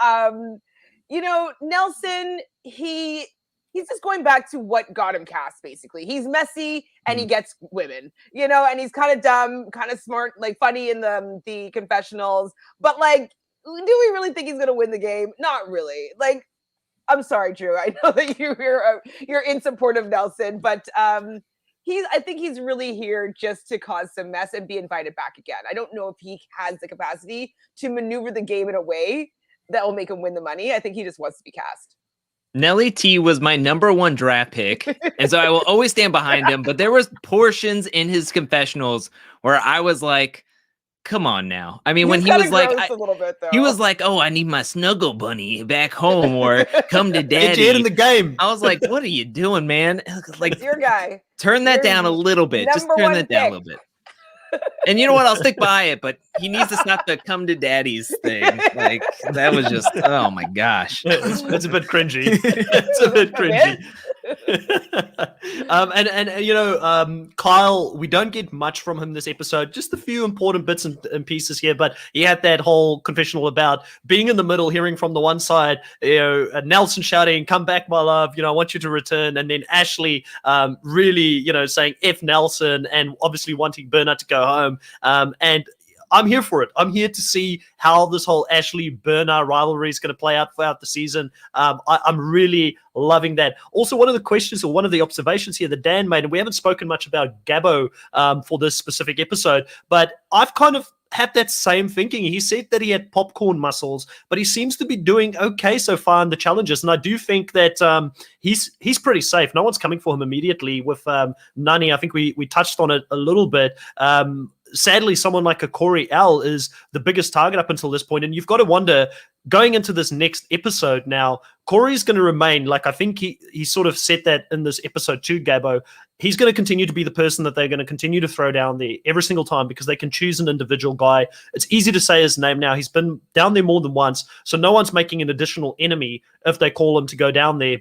Nelson, he's just going back to what got him cast, basically. He's messy and he gets women, and he's kind of dumb, kind of smart, like funny in the confessionals. But like, do we really think he's going to win the game? Not really. Like, I'm sorry, Drew. I know that you're in support of Nelson, but I think he's really here just to cause some mess and be invited back again. I don't know if he has the capacity to maneuver the game in a way that will make him win the money. I think he just wants to be cast. Nelly T was my #1 draft pick, and so I will always stand behind him. But there was portions in his confessionals where I was like, come on now. I mean, when he was like, he was like, oh, I need my snuggle bunny back home, or come to daddy. Get in the game. I was like, what are you doing, man? Like, it's your guy. Turn that down a little bit. Just turn that down a little bit. And you know what? I'll stick by it, but he needs to stop the come to daddies thing. Like, that was just, oh my gosh. It's a bit cringy. It's a bit cringy. Kyle, we don't get much from him this episode, just a few important bits and pieces here, but he had that whole confessional about being in the middle, hearing from the one side, Nelson shouting, "Come back, my love, I want you to return," and then Ashley really, saying F Nelson, and obviously wanting Berna to go home. And I'm here for it. I'm here to see how this whole Ashley-Berna rivalry is going to play out throughout the season. I'm really loving that. Also, one of the questions or one of the observations here that Dan made, and we haven't spoken much about Gabbo for this specific episode, but I've kind of had that same thinking. He said that he had popcorn muscles, but he seems to be doing okay so far in the challenges. And I do think that he's pretty safe. No one's coming for him immediately with Nani. I think we touched on it a little bit. Sadly, someone like a Corey L is the biggest target up until this point. And you've got to wonder, going into this next episode now, Corey's going to remain, like I think he sort of said that in this episode too, Gabbo, he's going to continue to be the person that they're going to continue to throw down there every single time because they can choose an individual guy. It's easy to say his name now. He's been down there more than once, so no one's making an additional enemy if they call him to go down there.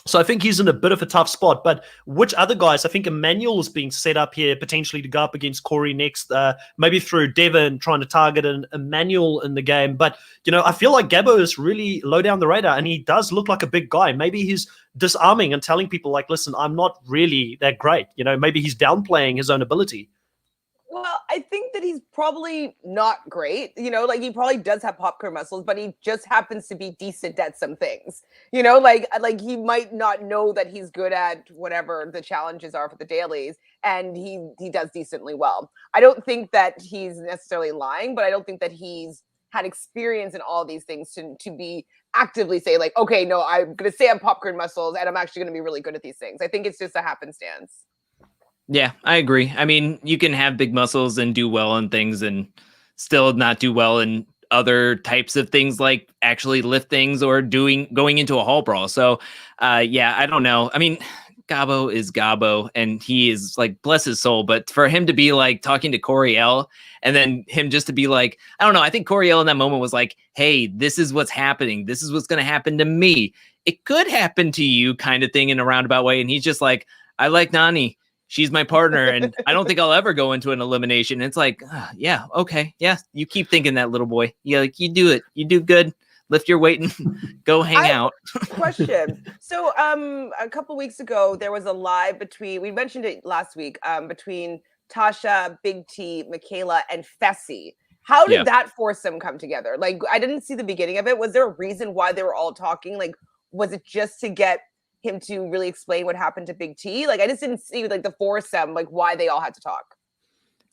So I think he's in a bit of a tough spot. But which other guys? I think Emmanuel is being set up here potentially to go up against Corey next, maybe through Devin trying to target an Emmanuel in the game. But, I feel like Gabbo is really low down the radar, and he does look like a big guy. Maybe he's disarming and telling people, like, listen, I'm not really that great. Maybe he's downplaying his own ability. Well, I think that he's probably not great. He probably does have popcorn muscles, but he just happens to be decent at some things. Like he might not know that he's good at whatever the challenges are for the dailies, and he does decently well. I don't think that he's necessarily lying, but I don't think that he's had experience in all these things to be actively say like, okay, no, I'm going to say I'm popcorn muscles and I'm actually going to be really good at these things. I think it's just a happenstance. Yeah, I agree. I mean, you can have big muscles and do well in things and still not do well in other types of things like actually lift things or going into a hall brawl. So, yeah, I don't know. I mean, Gabbo is Gabbo and he is like, bless his soul. But for him to be like talking to Corey L and then him just to be like, I don't know. I think Corey L in that moment was like, hey, this is what's happening. This is what's going to happen to me. It could happen to you kind of thing in a roundabout way. And he's just like, I like Nani. She's my partner, and I don't think I'll ever go into an elimination. And it's like, yeah, okay. Yeah, you keep thinking that, little boy. Yeah, like, you do it. You do good. Lift your weight and go hang out. Question. So a couple weeks ago, there was a live we mentioned it last week, between Tasha, Big T, Michaela, and Fessy. How did that foursome come together? Like, I didn't see the beginning of it. Was there a reason why they were all talking? Like, was it just to get him to really explain what happened to Big T? Like, I just didn't see like the foursome, like why they all had to talk.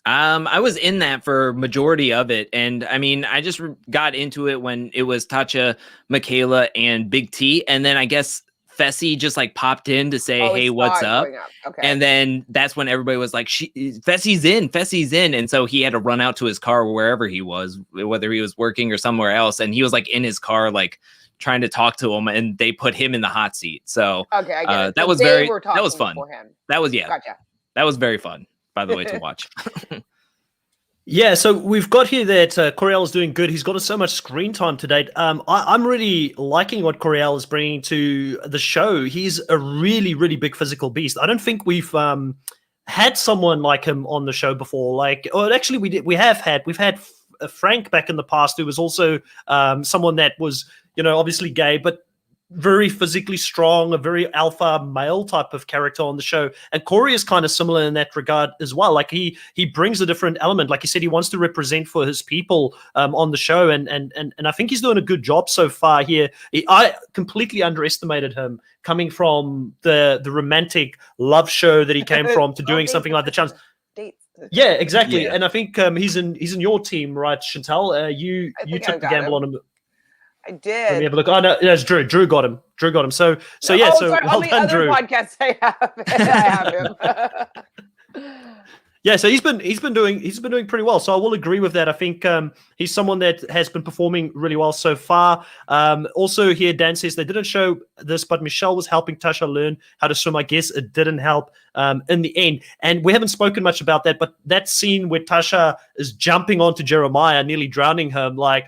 I was in that for majority of it. And I mean, I just got into it when it was Tasha, Michaela, and Big T. And then I guess Fessy just like popped in to say, hey, what's up? Okay. And then that's when everybody was like, Fessy's in. And so he had to run out to his car wherever he was, whether he was working or somewhere else. And he was like in his car, like trying to talk to him, and they put him in the hot seat. So okay, I get it. That was that was fun. That was, yeah, gotcha. That was very fun, by the way, to watch. Yeah, so we've got here that Coriel is doing good. He's got so much screen time to date. I'm really liking what Coriel is bringing to the show. He's a really, really big physical beast. I don't think we've had someone like him on the show before. Like, or actually, we've had Frank back in the past, who was also someone that was, obviously gay, but very physically strong, a very alpha male type of character on the show. And Corey is kind of similar in that regard as well. Like he brings a different element. Like he said, he wants to represent for his people on the show. And I think he's doing a good job so far here. I completely underestimated him coming from the romantic love show that he came from to doing something like the challenge. Yeah, exactly. Yeah. And I think he's in your team, right, Chantal? You took the gamble on him. I did. Let me have a look. Oh no, it's Drew. Drew got him. So yeah. So sorry, well on the done, other Drew. Podcasts I have him. Yeah, so he's been doing pretty well. So I will agree with that. I think he's someone that has been performing really well so far. Also here, Dan says they didn't show this, but Michelle was helping Tasha learn how to swim. I guess it didn't help in the end. And we haven't spoken much about that, but that scene where Tasha is jumping onto Jeremiah, nearly drowning him, like,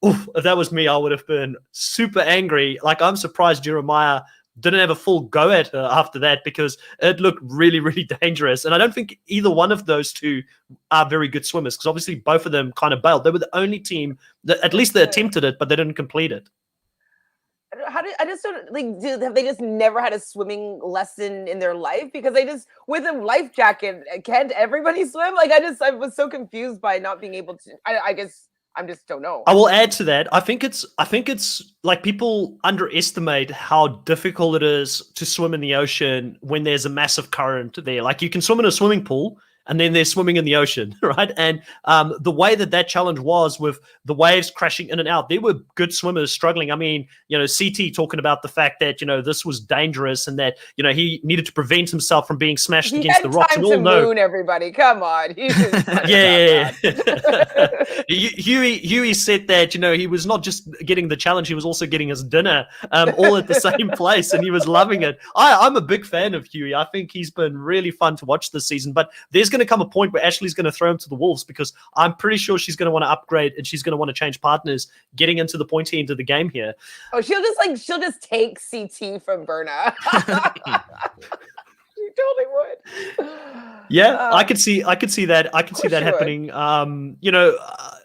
oof, if that was me, I would have been super angry. Like, I'm surprised Jeremiah didn't have a full go at her after that because it looked really, really dangerous. And I don't think either one of those two are very good swimmers because obviously both of them kind of bailed. They were the only team that at least they attempted it, but they didn't complete it. I just don't like. Have they just never had a swimming lesson in their life? Because they just with a life jacket, can't everybody swim? Like I was so confused by not being able to. I guess I just don't know. I will add to that. I think it's like people underestimate how difficult it is to swim in the ocean when there's a massive current there. Like you can swim in a swimming pool, and then they're swimming in the ocean, right? And the way that challenge was with the waves crashing in and out, there were good swimmers struggling. I mean, CT talking about the fact that, this was dangerous and that, he needed to prevent himself from being smashed against the rocks. And all moon everybody, come on. Yeah. Huey said that, he was not just getting the challenge, he was also getting his dinner all at the same place, and he was loving it. I'm a big fan of Huey. I think he's been really fun to watch this season, but there's going to come a point where Ashley's going to throw him to the wolves because I'm pretty sure she's going to want to upgrade and she's going to want to change partners getting into the pointy end of the game here. Oh, she'll just take CT from Berna. She totally would. Yeah, I could see that. I could see that happening.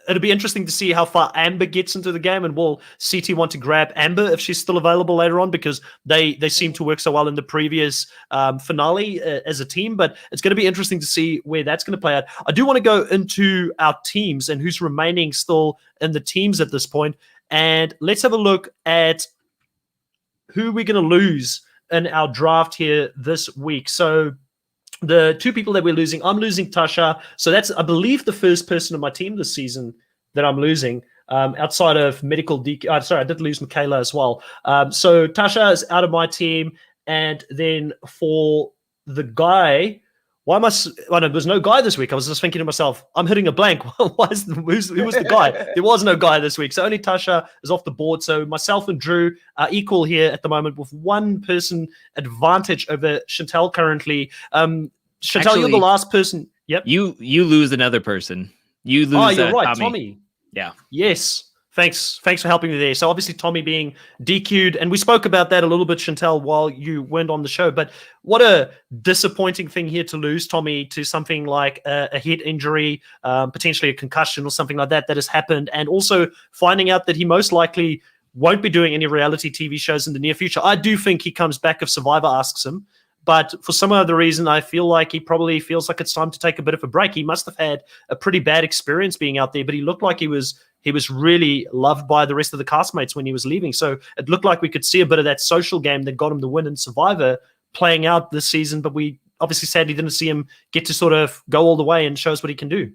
It'll be interesting to see how far Amber gets into the game, and will CT want to grab Amber if she's still available later on, because they seem to work so well in the previous finale as a team. But it's going to be interesting to see where that's going to play out. I do want to go into our teams and who's remaining still in the teams at this point, and let's have a look at who we're going to lose in our draft here this week. So the two people that we're losing, I'm losing Tasha. So that's, I believe, the first person on my team this season that I'm losing, outside of medical DQ. Sorry, I did lose Michaela as well. So Tasha is out of my team. And then for the guy, there's no guy this week. I was just thinking to myself, I'm hitting a blank. Who was the guy? There was no guy this week. So only Tasha is off the board. So myself and Drew are equal here at the moment with one person advantage over Chantel currently. Chantel, actually, you're the last person. Yep. You lose another person. You lose. Oh, you're right. Tommy. Yeah. Yes. Thanks for helping me there. So obviously Tommy being DQ'd, and we spoke about that a little bit, Chantel, while you weren't on the show. But what a disappointing thing here to lose Tommy to something like a head injury, potentially a concussion or something like that has happened, and also finding out that he most likely won't be doing any reality TV shows in the near future. I do think he comes back if Survivor asks him. But for some other reason, I feel like he probably feels like it's time to take a bit of a break. He must have had a pretty bad experience being out there, but he looked like he was really loved by the rest of the castmates when he was leaving. So it looked like we could see a bit of that social game that got him the win in Survivor playing out this season, but we obviously sadly didn't see him get to sort of go all the way and show us what he can do.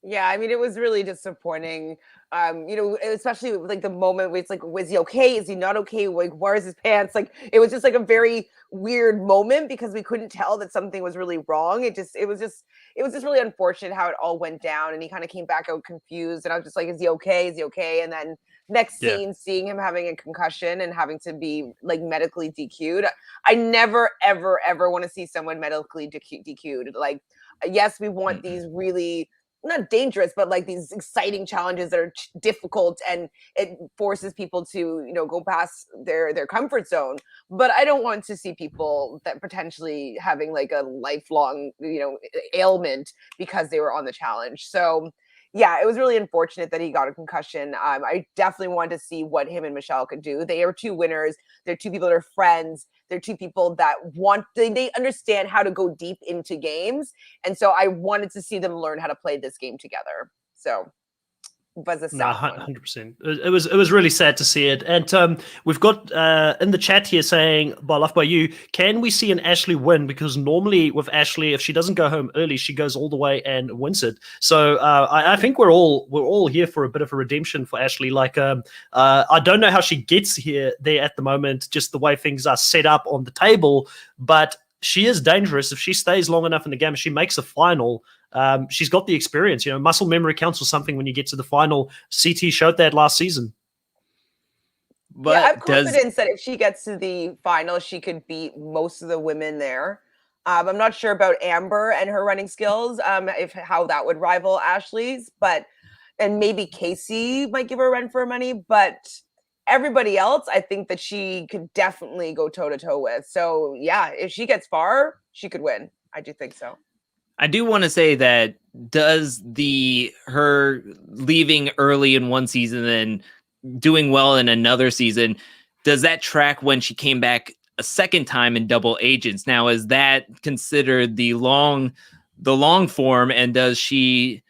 Yeah, I mean, it was really disappointing. Especially like the moment where it's like, was he okay? Is he not okay? Like, where's his pants? Like, it was just like a very weird moment because we couldn't tell that something was really wrong. It was just really unfortunate how it all went down, and he kind of came back out confused. And I was just like, is he okay? Is he okay? And then next scene, seeing him having a concussion and having to be like medically DQ'd. I never, ever, ever want to see someone medically DQ'd. Like, yes, we want these really not dangerous, but like these exciting challenges that are difficult, and it forces people to, go past their comfort zone. But I don't want to see people that potentially having like a lifelong, ailment because they were on the challenge. So yeah, it was really unfortunate that he got a concussion. I definitely wanted to see what him and Michelle could do. They are two winners. They're two people that are friends. They're two people that they understand how to go deep into games. And so I wanted to see them learn how to play this game together. So was a sad 100%. It was really sad to see it. And we've got in the chat here saying, by love by you, can we see an Ashley win? Because normally with Ashley, if she doesn't go home early, she goes all the way and wins it. So I think we're all here for a bit of a redemption for Ashley. Like I don't know how she gets there at the moment, just the way things are set up on the table, but she is dangerous. If she stays long enough in the game, she makes a final. She's got the experience. Muscle memory counts for something when you get to the final. CT showed that last season. But yeah, I have confidence that if she gets to the final, she could beat most of the women there. I'm not sure about Amber and her running skills, how that would rival Ashley's, and maybe Casey might give her a run for her money. But everybody else, I think that she could definitely go toe to toe with. So yeah, if she gets far, she could win. I do think so. I do want to say that does her leaving early in one season and doing well in another season, does that track when she came back a second time in Double Agents? Now, is that considered the long form, and does she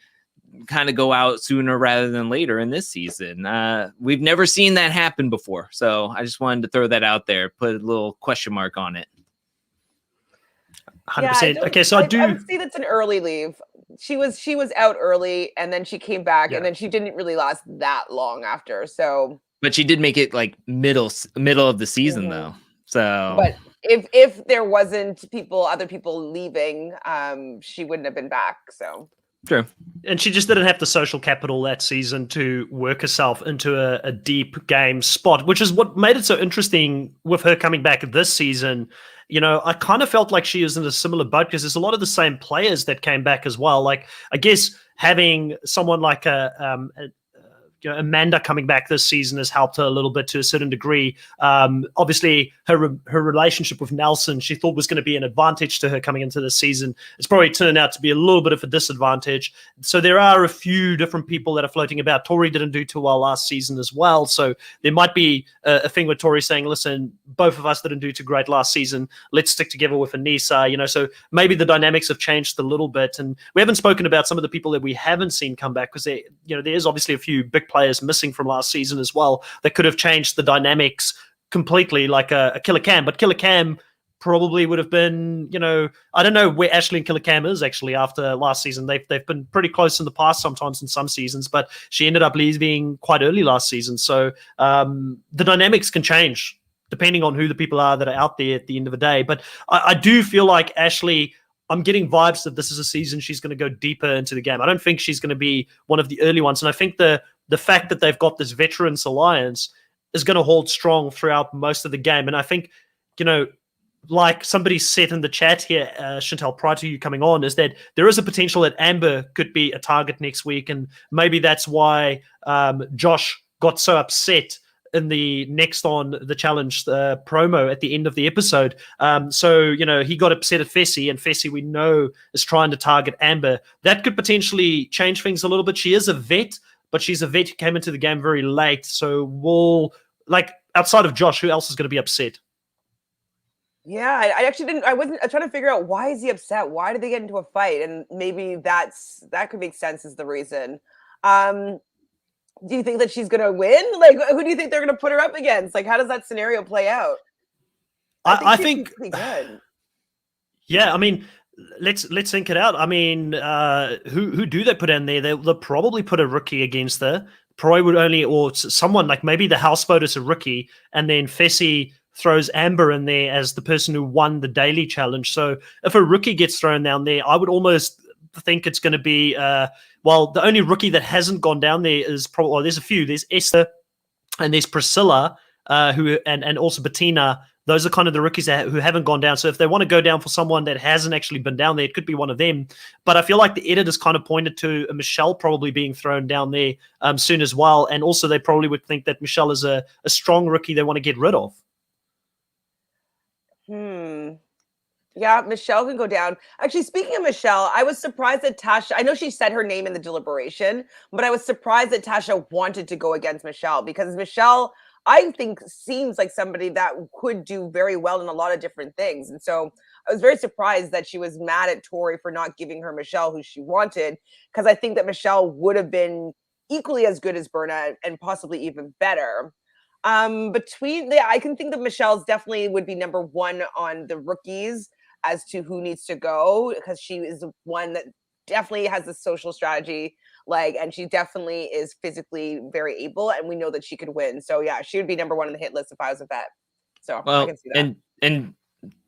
kind of go out sooner rather than later in this season? We've never seen that happen before, so I just wanted to throw that out there, put a little question mark on it. 100%. Okay, so I do. would say that's an early leave. She was out early, and then she came back, and then she didn't really last that long after. So, but she did make it like middle of the season though. So, but if there wasn't other people leaving, she wouldn't have been back. So. True. And she just didn't have the social capital that season to work herself into a deep game spot, which is what made it so interesting with her coming back this season. You know, I kind of felt like she was in a similar boat because there's a lot of the same players that came back as well. Like, I guess having someone like Amanda coming back this season has helped her a little bit to a certain degree. Obviously, her relationship with Nelson, she thought was going to be an advantage to her coming into this season. It's probably turned out to be a little bit of a disadvantage. So there are a few different people that are floating about. Tori didn't do too well last season as well. So there might be a thing with Tori saying, listen, both of us didn't do too great last season. Let's stick together with Anissa. So maybe the dynamics have changed a little bit. And we haven't spoken about some of the people that we haven't seen come back because there is obviously a few big players missing from last season as well that could have changed the dynamics completely, like a Killer Cam. But Killer Cam probably would have been, I don't know where Ashley and Killer Cam is actually after last season. They've been pretty close in the past sometimes in some seasons, but she ended up leaving quite early last season. So the dynamics can change depending on who the people are that are out there at the end of the day. But I do feel like Ashley, I'm getting vibes that this is a season she's going to go deeper into the game. I don't think she's going to be one of the early ones. And I think the fact that they've got this Veterans Alliance is going to hold strong throughout most of the game. And I think, like somebody said in the chat here, Chantel, prior to you coming on, is that there is a potential that Amber could be a target next week. And maybe that's why Josh got so upset in the next on the challenge promo at the end of the episode. So he got upset at Fessy, and Fessy, we know, is trying to target Amber. That could potentially change things a little bit. She is a vet, but she's a vet who came into the game very late. So outside of Josh, who else is going to be upset? Yeah, I actually didn't. I'm trying to figure out, why is he upset? Why did they get into a fight? And maybe that could make sense as the reason. Do you think that she's going to win? Like, who do you think they're going to put her up against? Like, how does that scenario play out? I think pretty good. Yeah, I mean, let's think it out. I mean, who do they put in there? They'll probably put a rookie against her. Probably would only, or someone like maybe the houseboat is a rookie, and then Fessy throws Amber in there as the person who won the daily challenge. So if a rookie gets thrown down there, I would almost think it's going to be the only rookie that hasn't gone down there is probably, well, there's a few. There's Esther and there's Priscilla, who and also Bettina. Those are kind of the rookies who haven't gone down. So if they want to go down for someone that hasn't actually been down there, it could be one of them. But I feel like the editors kind of pointed to Michelle probably being thrown down there soon as well. And also they probably would think that Michelle is a strong rookie they want to get rid of. Yeah, Michelle can go down. Actually, speaking of Michelle, I was surprised that Tasha, I know she said her name in the deliberation, but I was surprised that Tasha wanted to go against Michelle, because Michelle, I think, seems like somebody that could do very well in a lot of different things. And so I was very surprised that she was mad at Tori for not giving her Michelle who she wanted, because I think that Michelle would have been equally as good as Berna and possibly even better. I can think that Michelle's definitely would be number one on the rookies as to who needs to go, because she is the one that definitely has the social strategy, and she definitely is physically very able, and we know that she could win. So yeah, she would be number one on the hit list if I was a vet. So I can see that. And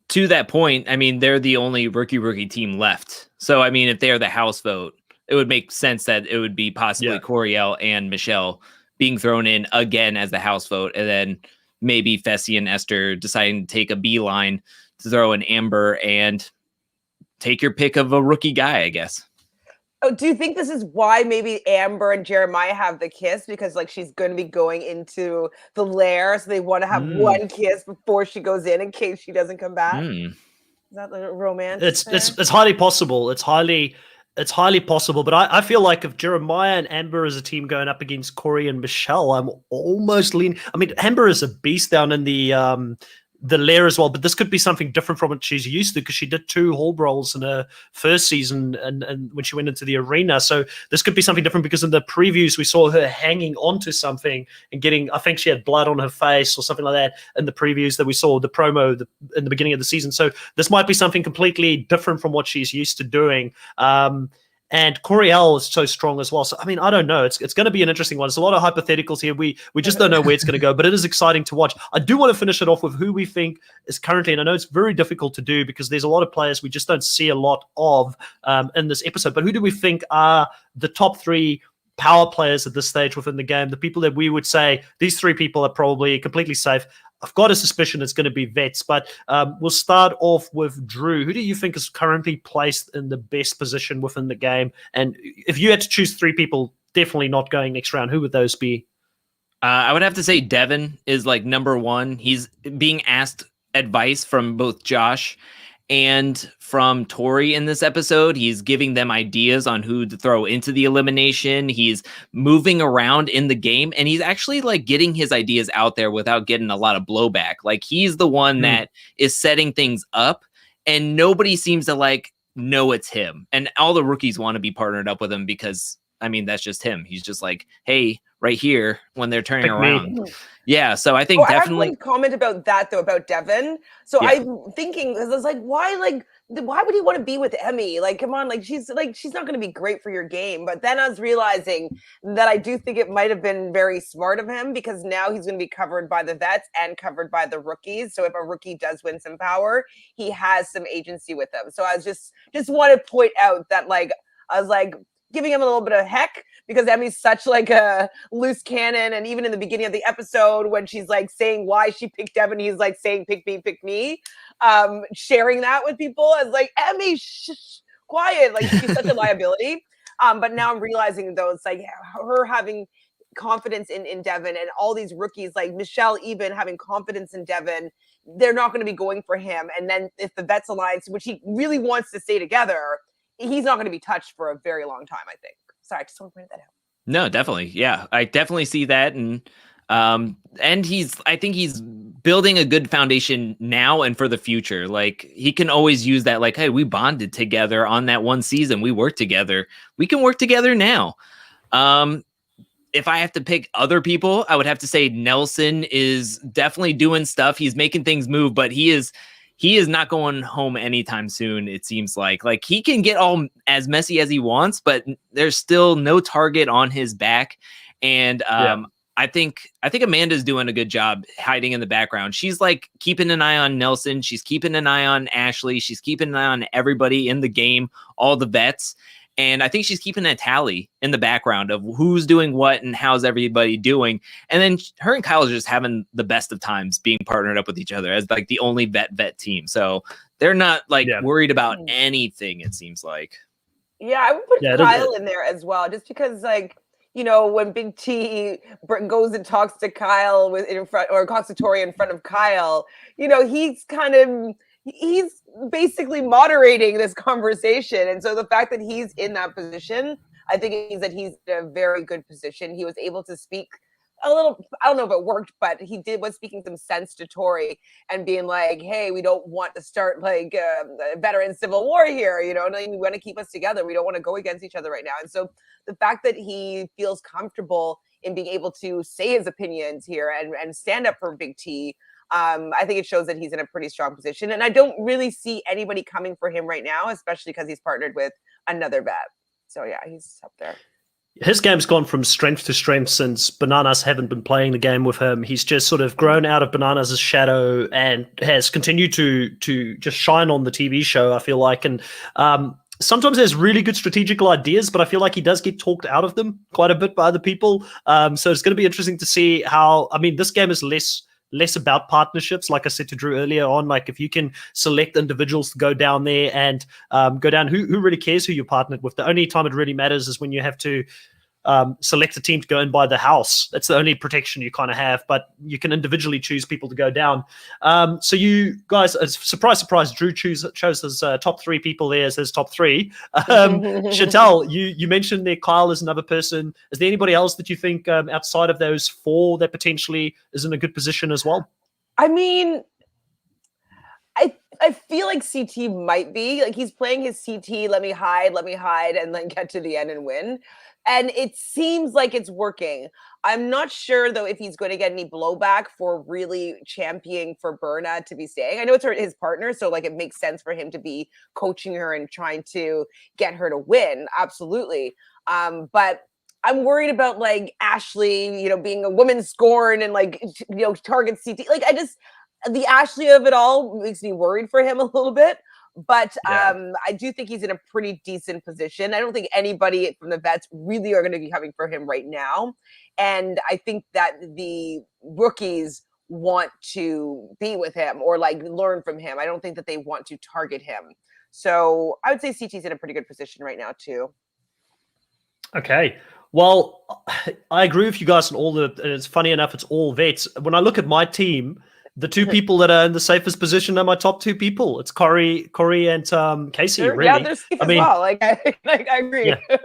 to that point, I mean, they're the only rookie team left. So I mean, if they're the house vote, it would make sense that it would be possibly Coriel and Michelle being thrown in again as the house vote, and then maybe Fessy and Esther deciding to take a beeline to throw in Amber and take your pick of a rookie guy, I guess. Oh, do you think this is why maybe Amber and Jeremiah have the kiss? Because like she's going to be going into the lair, so they want to have one kiss before she goes in case she doesn't come back. Is that the romance? It's highly possible. It's highly possible. But I feel like if Jeremiah and Amber as a team going up against Corey and Michelle, I'm almost leaning. I mean, Amber is a beast down in the lair as well, but this could be something different from what she's used to because she did 2 hall rolls in her first season and when she went into the arena. So this could be something different because in the previews we saw her hanging onto something and getting, I think she had blood on her face or something like that in the previews that we saw, the promo in the beginning of the season. So this might be something completely different from what she's used to doing. And Coriel is so strong as well. So, I mean, I don't know. It's going to be an interesting one. There's a lot of hypotheticals here. We just don't know where it's going to go, but it is exciting to watch. I do want to finish it off with who we think is currently, and I know it's very difficult to do because there's a lot of players we just don't see a lot of in this episode, but who do we think are the top 3 power players at this stage within the game? The people that we would say, these 3 people are probably completely safe. I've got a suspicion it's going to be vets, but we'll start off with Drew. Who do you think is currently placed in the best position within the game? And if you had to choose 3 people, definitely not going next round, who would those be? I would have to say Devin is like number 1. He's being asked advice from both Josh and from Tori in this episode. He's giving them ideas on who to throw into the elimination. He's moving around in the game, and he's actually like getting his ideas out there without getting a lot of blowback. Like he's the one that is setting things up, and nobody seems to like know it's him. And all the rookies want to be partnered up with him because, I mean, that's just him. He's just like, hey, right here when they're turning around. Yeah, so I think definitely. I have one comment about that though, about Devin. So I'm thinking, because I was like, why would he want to be with Emmy? Like, come on, like she's not going to be great for your game. But then I was realizing that I do think it might have been very smart of him because now he's going to be covered by the vets and covered by the rookies. So if a rookie does win some power, he has some agency with them. So I was just want to point out that like I was like giving him a little bit of heck because Emmy's such like a loose cannon. And even in the beginning of the episode, when she's like saying why she picked Devin, he's like saying, pick me, sharing that with people. I was like, Emmy, shh, quiet. Like she's such a liability. But now I'm realizing though, it's like her having confidence in Devin and all these rookies, like Michelle even having confidence in Devin, they're not going to be going for him. And then if the Vets Alliance, which he really wants to stay together, he's not going to be touched for a very long time, I think. Sorry, I just want to point that out. No, definitely. Yeah, I definitely see that. And I think he's building a good foundation now and for the future. Like he can always use that, like, hey, we bonded together on that one season. We worked together. We can work together now. If I have to pick other people, I would have to say Nelson is definitely doing stuff. He's making things move, but he is not going home anytime soon. It seems like he can get all as messy as he wants, but there's still no target on his back. And I think Amanda's doing a good job hiding in the background. She's like keeping an eye on Nelson. She's keeping an eye on Ashley. She's keeping an eye on everybody in the game, all the vets. And I think she's keeping a tally in the background of who's doing what and how's everybody doing. And then her and Kyle are just having the best of times being partnered up with each other as like the only vet team. So they're not like worried about anything, it seems like. Yeah, I would put Kyle in there as well, just because like, you know, when Big T goes and talks to Kyle in front, or talks to Tori in front of Kyle, you know, he's basically moderating this conversation. And so the fact that he's in that position, I think it means that he's in a very good position. He was able to speak a little, I don't know if it worked, but he was speaking some sense to Tori and being like, hey, we don't want to start like a veteran civil war here. You know, we want to keep us together. We don't want to go against each other right now. And so the fact that he feels comfortable in being able to say his opinions here and stand up for Big T, I think it shows that he's in a pretty strong position. And I don't really see anybody coming for him right now, especially because he's partnered with another vet. So yeah, he's up there. His game's gone from strength to strength since Bananas haven't been playing the game with him. He's just sort of grown out of Bananas' shadow and has continued to just shine on the TV show, I feel like. And sometimes there's really good strategical ideas, but I feel like he does get talked out of them quite a bit by other people. So it's going to be interesting to see how, I mean, this game is less less about partnerships. Like I said to Drew earlier on, like if you can select individuals to go down there and go down, who really cares who you're partnered with? The only time it really matters is when you have to select a team to go and buy the house. That's the only protection you kind of have, but you can individually choose people to go down. So you guys, surprise, surprise, Drew chose his top 3 people there as his top 3. Chantal, you mentioned there Kyle is another person. Is there anybody else that you think outside of those 4 that potentially is in a good position as well? I mean, I feel like CT might be like he's playing his CT, let me hide, and then get to the end and win. And it seems like it's working. I'm not sure though if he's going to get any blowback for really championing for Berna to be staying. I know it's his partner, so like it makes sense for him to be coaching her and trying to get her to win. Absolutely. But I'm worried about like Ashley, being a woman scorned and like target CT. Like the Ashley of it all makes me worried for him a little bit. But I do think he's in a pretty decent position. I don't think anybody from the vets really are going to be coming for him right now. And I think that the rookies want to be with him or like learn from him. I don't think that they want to target him. So I would say CT's in a pretty good position right now too. Okay. Well, I agree with you guys on all it's funny enough, it's all vets. When I look at my team, the 2 people that are in the safest position are my top 2 people. It's Corey and Casey, really. Yeah, they're safe as well. Like, I agree. Yeah.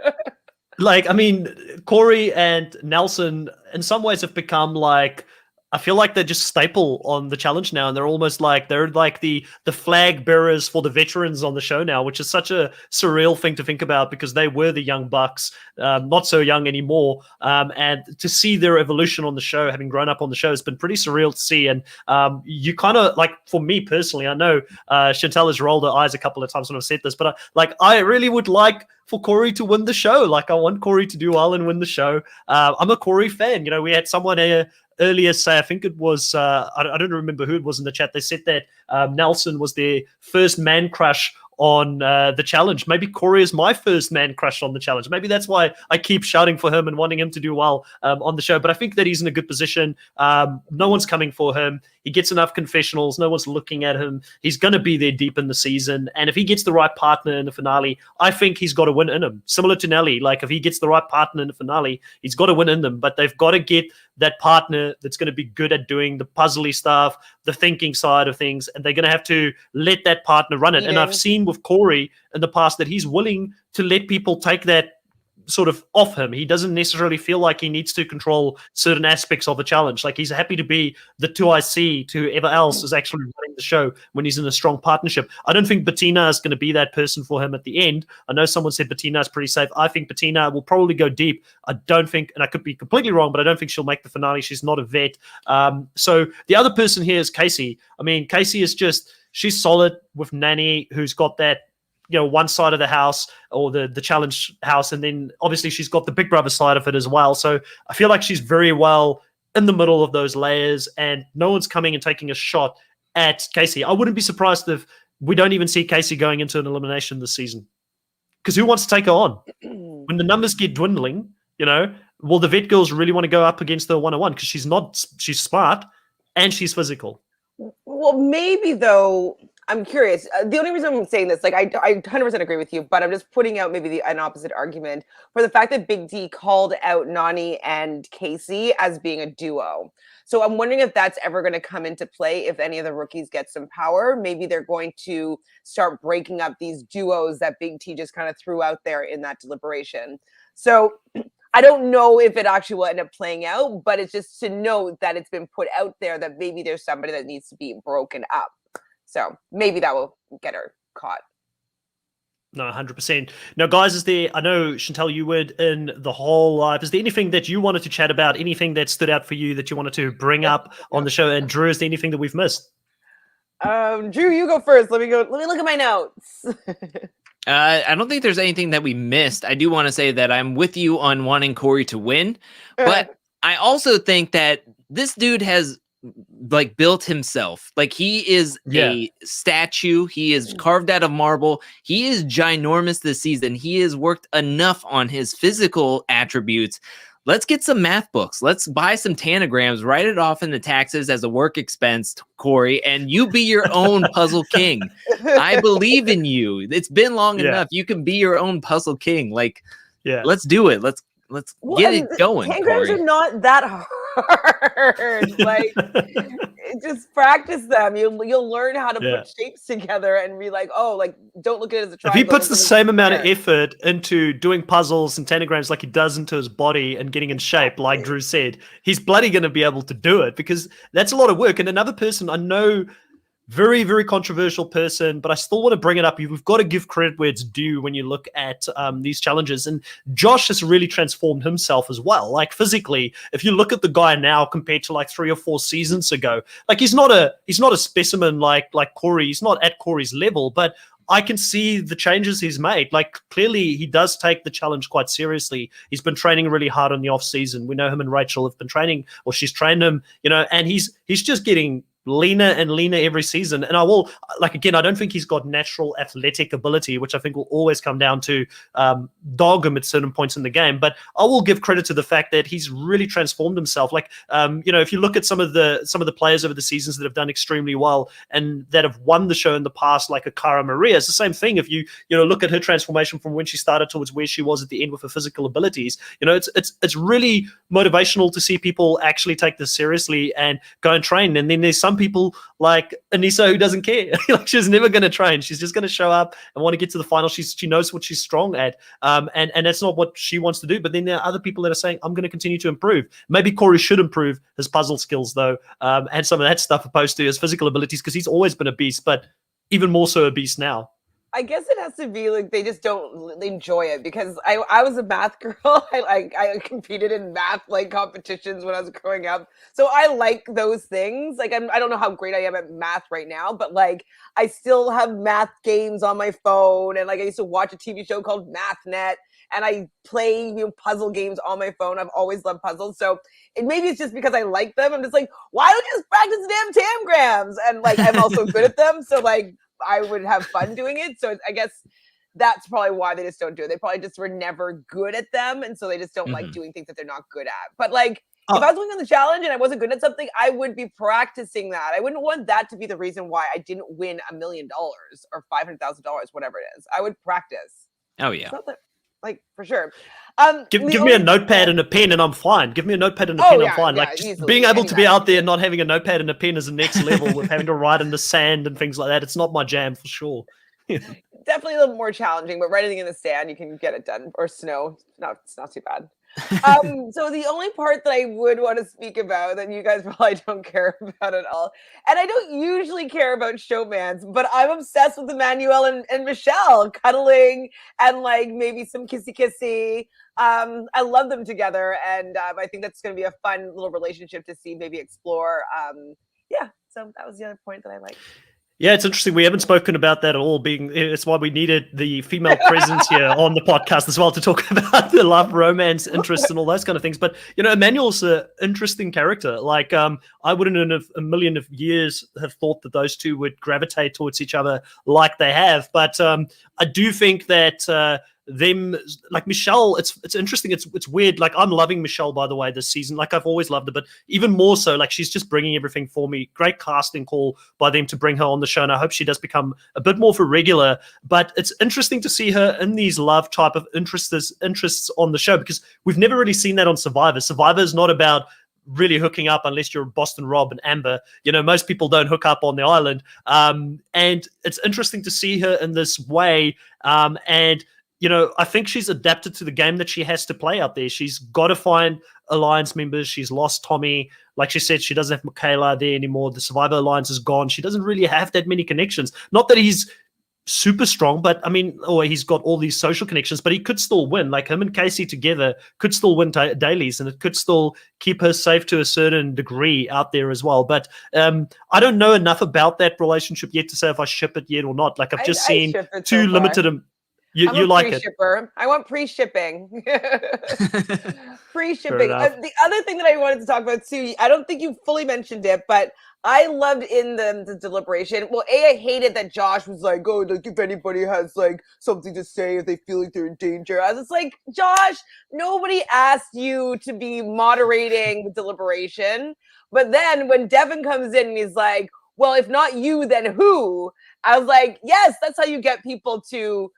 Like, I mean, Corey and Nelson in some ways have become like, I feel like they're just staple on the challenge now, and they're almost like the flag bearers for the veterans on the show now, which is such a surreal thing to think about because they were the young bucks, not so young anymore, and to see their evolution on the show, having grown up on the show, has been pretty surreal to see. And you kind of like, for me personally, I know Chantal has rolled her eyes a couple of times when I've said this, but I really would like for Corey to win the show. Like, I want Corey to do well and win the show. I'm a Corey fan. We had someone earlier say, I think it was, I don't remember who it was in the chat. They said that Nelson was their first man crush on the challenge. Maybe Corey is my first man crush on the challenge. Maybe that's why I keep shouting for him and wanting him to do well on the show. But I think that he's in a good position. No one's coming for him. He gets enough confessionals. No one's looking at him. He's going to be there deep in the season. And if he gets the right partner in the finale, I think he's got to win in him. Similar to Nelly, like if he gets the right partner in the finale, he's got to win in them. But they've got to get that partner that's going to be good at doing the puzzly stuff, the thinking side of things, and they're going to have to let that partner run it. And I've seen with Corey in the past that he's willing to let people take that sort of off him. He doesn't necessarily feel like he needs to control certain aspects of the challenge. Like, he's happy to be the 2IC to whoever else is actually running the show when he's in a strong partnership. I don't think Bettina is going to be that person for him at the end. I know someone said Bettina is pretty safe. I think Bettina will probably go deep. I don't think, and I could be completely wrong, but I don't think she'll make the finale. She's not a vet. So the other person here is Casey. I mean, Casey is just, she's solid with Nanny, who's got that, one side of the house or the challenge house. And then obviously she's got the Big Brother side of it as well. So I feel like she's very well in the middle of those layers, and no one's coming and taking a shot at Casey. I wouldn't be surprised if we don't even see Casey going into an elimination this season, because who wants to take her on when the numbers get dwindling? Will the vet girls really want to go up against the 101? Because she's smart and she's physical. Well, maybe though. I'm curious. The only reason I'm saying this, like, I 100% agree with you, but I'm just putting out maybe an opposite argument for the fact that Big D called out Nani and Casey as being a duo. So I'm wondering if that's ever going to come into play if any of the rookies get some power. Maybe they're going to start breaking up these duos that Big T just kind of threw out there in that deliberation. So I don't know if it actually will end up playing out, but it's just to note that it's been put out there that maybe there's somebody that needs to be broken up. So maybe that will get her caught. No, 100%. Now, guys, I know, Chantal, you were in the whole live. Is there anything that you wanted to chat about? Anything that stood out for you that you wanted to bring up on the show? And Drew, is there anything that we've missed? Drew, you go first. Let me look at my notes. I don't think there's anything that we missed. I do want to say that I'm with you on wanting Corey to win, but I also think that this dude has built himself. Like, he is a statue. He is carved out of marble. He is ginormous this season. He has worked enough on his physical attributes. let's get some math books. Let's buy some tanagrams, write it off in the taxes as a work expense, Corey, and you be your own puzzle king. I believe in you. It's been long enough. You can be your own puzzle king. Like, let's do it. Let's get it going. Tanagrams are not that hard. Like, just practice them. You'll learn how to put shapes together and be like, oh, like, don't look at it as a triangle. If he puts the same amount of effort into doing puzzles and tanagrams like he does into his body and getting in shape, like Drew said, he's bloody going to be able to do it, because that's a lot of work. And another person I know, very, very controversial person, but I still want to bring it up. We've got to give credit where it's due when you look at these challenges. And Josh has really transformed himself as well. Like, physically, if you look at the guy now compared to like 3 or 4 seasons ago, like he's not a specimen like Corey. He's not at Corey's level, but I can see the changes he's made. Like, clearly he does take the challenge quite seriously. He's been training really hard on the off season. We know him and Rachel have been training, or she's trained him, and he's just getting leaner and leaner every season. And I will, again, I don't think he's got natural athletic ability, which I think will always come down to dog him at certain points in the game. But I will give credit to the fact that he's really transformed himself. Like, if you look at some of the players over the seasons that have done extremely well and that have won the show in the past, like a Cara Maria, it's the same thing. If you look at her transformation from when she started towards where she was at the end with her physical abilities, it's really motivational to see people actually take this seriously and go and train. And then there's some people like Anissa who doesn't care. Like, she's never going to train. She's just going to show up and want to get to the final. She knows what she's strong at, and that's not what she wants to do. But then there are other people that are saying, I'm going to continue to improve. Maybe Corey should improve his puzzle skills though, and some of that stuff opposed to his physical abilities, because he's always been a beast, but even more so a beast now. I guess it has to be like they just don't enjoy it, because I was a math girl. I competed in math competitions when I was growing up, so I like those things. Like, I don't know how great I am at math right now, but like I still have math games on my phone, and like I used to watch a TV show called MathNet, and I play puzzle games on my phone. I've always loved puzzles, so maybe it's just because I like them. I'm just like, why don't you just practice the damn tangrams? And like I'm also good at them, so like I would have fun doing it. So I guess that's probably why they just don't do it. They probably just were never good at them, and so they just don't like doing things that they're not good at. But like, if I was doing on the challenge and I wasn't good at something, I would be practicing that. I wouldn't want that to be the reason why I didn't win $1 million or $500,000, whatever it is. I would practice. Oh yeah, it's not that, like, for sure. Give me a notepad and a pen and I'm fine. Give me a notepad and a pen, I'm fine. Like, just being able to be out there and not having a notepad and a pen is the next level with having to write in the sand and things like that. It's not my jam for sure. Definitely a little more challenging, but writing in the sand, you can get it done. Or snow. No, it's not too bad. So the only part that I would want to speak about that you guys probably don't care about at all, and I don't usually care about showmans, but I'm obsessed with Emmanuel and Michelle cuddling and like maybe some kissy. I love them together, and I think that's going to be a fun little relationship to see, maybe explore. So that was the other point that I liked. Yeah, it's interesting. We haven't spoken about that at all. It's why we needed the female presence here on the podcast as well to talk about the love, romance, interests, and all those kind of things. But Emmanuel's an interesting character. Like, I wouldn't in a million of years have thought that those two would gravitate towards each other like they have. But I do think that them, like Michelle, it's interesting. It's weird. Like, I'm loving Michelle, by the way, this season. Like, I've always loved her, but even more so, like, she's just bringing everything for me. Great casting call by them to bring her on the show, and I hope she does become a bit more of a regular. But it's interesting to see her in these love type of interests on the show, because we've never really seen that on Survivor. Survivor is not about really hooking up unless you're Boston Rob and Amber. Most people don't hook up on the island. And it's interesting to see her in this way. I think she's adapted to the game that she has to play out there. She's got to find alliance members. She's lost Tommy. Like she said, she doesn't have Michaela there anymore. The Survivor Alliance is gone. She doesn't really have that many connections. Not that he's super strong, but he's got all these social connections, but he could still win. Like, him and Casey together could still win dailies, and it could still keep her safe to a certain degree out there as well. But I don't know enough about that relationship yet to say if I ship it yet or not. Like, I've just seen too limited. You like it? I want pre-shipping. Free Fair shipping. enough. The other thing that I wanted to talk about too, I don't think you fully mentioned it, but I loved in the deliberation. Well, I hated that Josh was like, oh, like if anybody has like something to say, if they feel like they're in danger. I was just like, Josh, nobody asked you to be moderating the deliberation. But then when Devin comes in and he's like, well, if not you, then who? I was like, yes, that's how you get people to,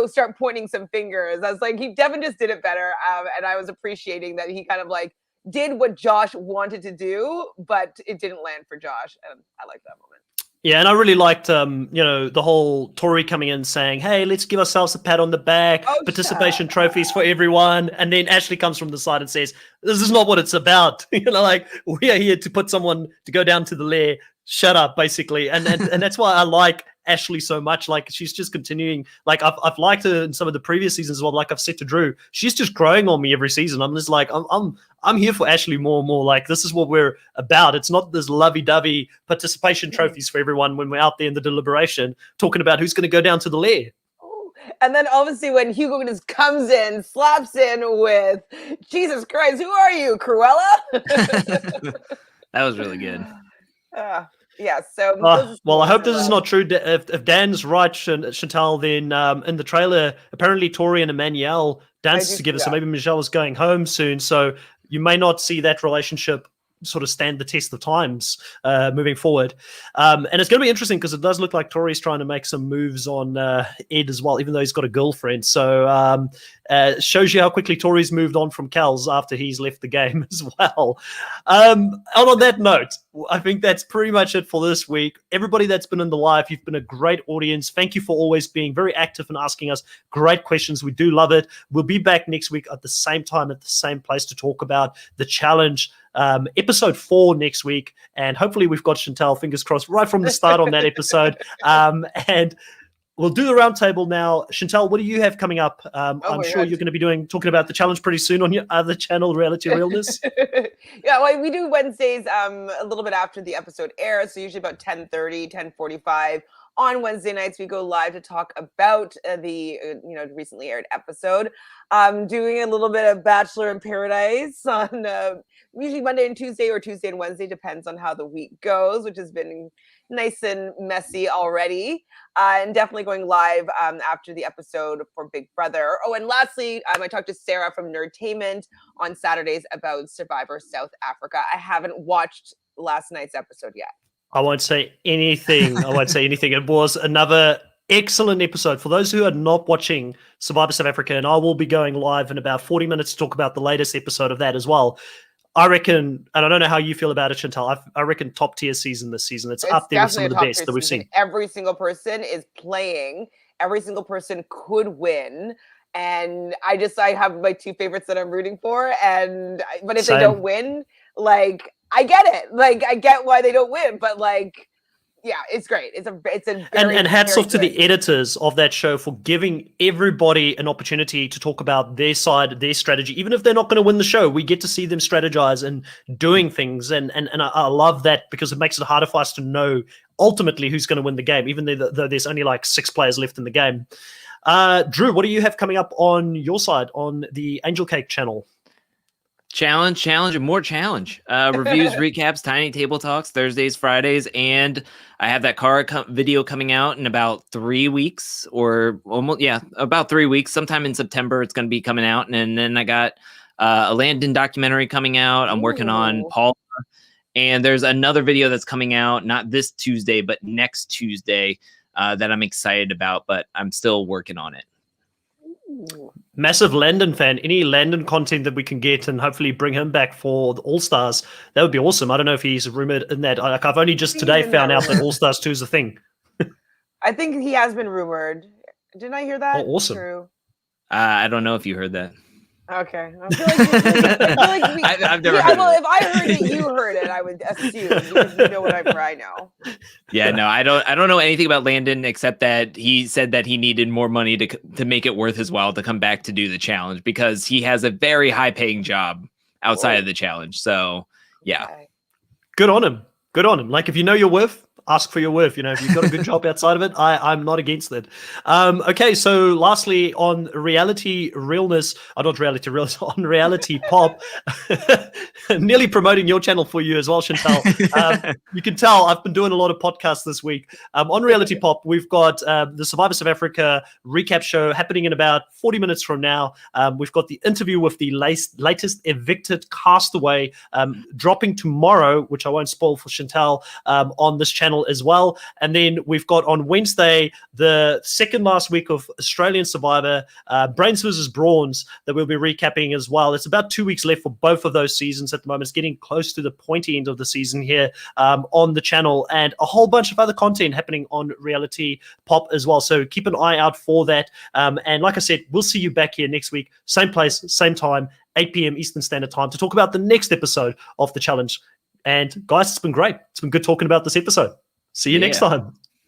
start pointing some fingers. I was like, Devin just did it better. And I was appreciating that he kind of like did what Josh wanted to do, but it didn't land for Josh. And I like that moment. Yeah, and I really liked, the whole Tori coming in saying, hey, let's give ourselves a pat on the back, participation trophies for everyone. And then Ashley comes from the side and says, this is not what it's about. Like, we are here to put someone to go down to the lair, shut up, basically. And that's why I like Ashley so much. Like, she's just continuing. Like, I've liked her in some of the previous seasons as well. Like I've said to Drew, she's just growing on me every season. I'm just like, I'm here for Ashley more and more. Like, this is what we're about. It's not this lovey-dovey participation trophies for everyone when we're out there in the deliberation talking about who's going to go down to the lair. And then obviously when Hugo just comes in, slaps in with, Jesus Christ, who are you, Cruella? That was really good. Yeah, so... well, I hope this is not true. If Dan's right, Chantal, then in the trailer, apparently Tori and Emmanuel danced together, so maybe Michelle is going home soon, so you may not see that relationship sort of stand the test of times moving forward. And it's going to be interesting because it does look like Tori's trying to make some moves on Ed as well, even though he's got a girlfriend. So shows you how quickly Tori's moved on from Cal's after he's left the game as well. And on that note, I think that's pretty much it for this week. Everybody that's been in the live, you've been a great audience. Thank you for always being very active and asking us great questions. We do love it. We'll be back next week at the same time, at the same place to talk about the challenge. Episode 4 next week, and hopefully we've got Chantal, fingers crossed, right from the start on that episode. And we'll do the roundtable now. Chantal, what do you have coming up? I'm sure you're going to be talking about the challenge pretty soon on your other channel, Reality Realness. Yeah, well, we do Wednesdays a little bit after the episode airs, so usually about 10:30, 10:45. On Wednesday nights, we go live to talk about the recently aired episode. Doing a little bit of Bachelor in Paradise on usually Monday and Tuesday, or Tuesday and Wednesday, depends on how the week goes, which has been nice and messy already. And definitely going live after the episode for Big Brother. Oh, and lastly, I talked to Sarah from Nerdtainment on Saturdays about Survivor South Africa. I haven't watched last night's episode yet. I won't say anything. It was another excellent episode. For those who are not watching Survivor South Africa, and I will be going live in about 40 minutes to talk about the latest episode of that as well. I reckon, and I don't know how you feel about it, Chantal, I reckon top tier season this season. It's up there with some of the best that we've seen. Every single person is playing. Every single person could win. And I have my 2 favorites that I'm rooting for. But if they don't win, like, I get it. Like, I get why they don't win, but like, yeah, it's great. It's a very, and hats off to good. the editors of that show for giving everybody an opportunity to talk about their side, their strategy. Even if they're not going to win the show, we get to see them strategize and doing things. And I love that because it makes it harder for us to know ultimately who's going to win the game, even though there's only like 6 players left in the game. Drew, what do you have coming up on your side on the Angel Cake channel? Challenge, and more challenge. Reviews, recaps, Tiny Table Talks, Thursdays, Fridays, and I have that car video coming out in about 3 weeks, or almost, about 3 weeks. Sometime in September, it's going to be coming out, and then I got a Landon documentary coming out. I'm working on Paula, and there's another video that's coming out, not this Tuesday, but next Tuesday, that I'm excited about, but I'm still working on it. Massive Landon fan. Any Landon content that we can get and hopefully bring him back for the All-Stars, that would be awesome. I don't know if he's rumored in that. I've only just today found out that All-Stars 2 is a thing. I think he has been rumored. Didn't I hear that? Oh, awesome. True. I don't know if you heard that. Okay. I feel like I've never heard well, it. if I heard it, you heard it, I would assume, because you know whatever I know. Yeah, no, I don't know anything about Landon except that he said that he needed more money to make it worth his while to come back to do the challenge because he has a very high paying job outside of the challenge. So, yeah. Okay. Good on him. Like, if you know your worth, ask for your worth. If you've got a good job outside of it, I'm not against it. Okay, so lastly, on reality realness, not reality realness, on reality pop, nearly promoting your channel for you as well, Chantal. You can tell I've been doing a lot of podcasts this week. On reality pop, we've got the Survivor South Africa recap show happening in about 40 minutes from now. We've got the interview with the latest evicted castaway dropping tomorrow, which I won't spoil for Chantal, on this channel as well. And then we've got on Wednesday, the second last week of Australian Survivor, Brains versus Brawns, that we'll be recapping as well. It's about 2 weeks left for both of those seasons at the moment. It's getting close to the pointy end of the season here on the channel, and a whole bunch of other content happening on reality pop as well. So keep an eye out for that. And like I said, we'll see you back here next week, same place, same time, 8 p.m. Eastern Standard Time, to talk about the next episode of the challenge. And guys, it's been great. It's been good talking about this episode. See you next time.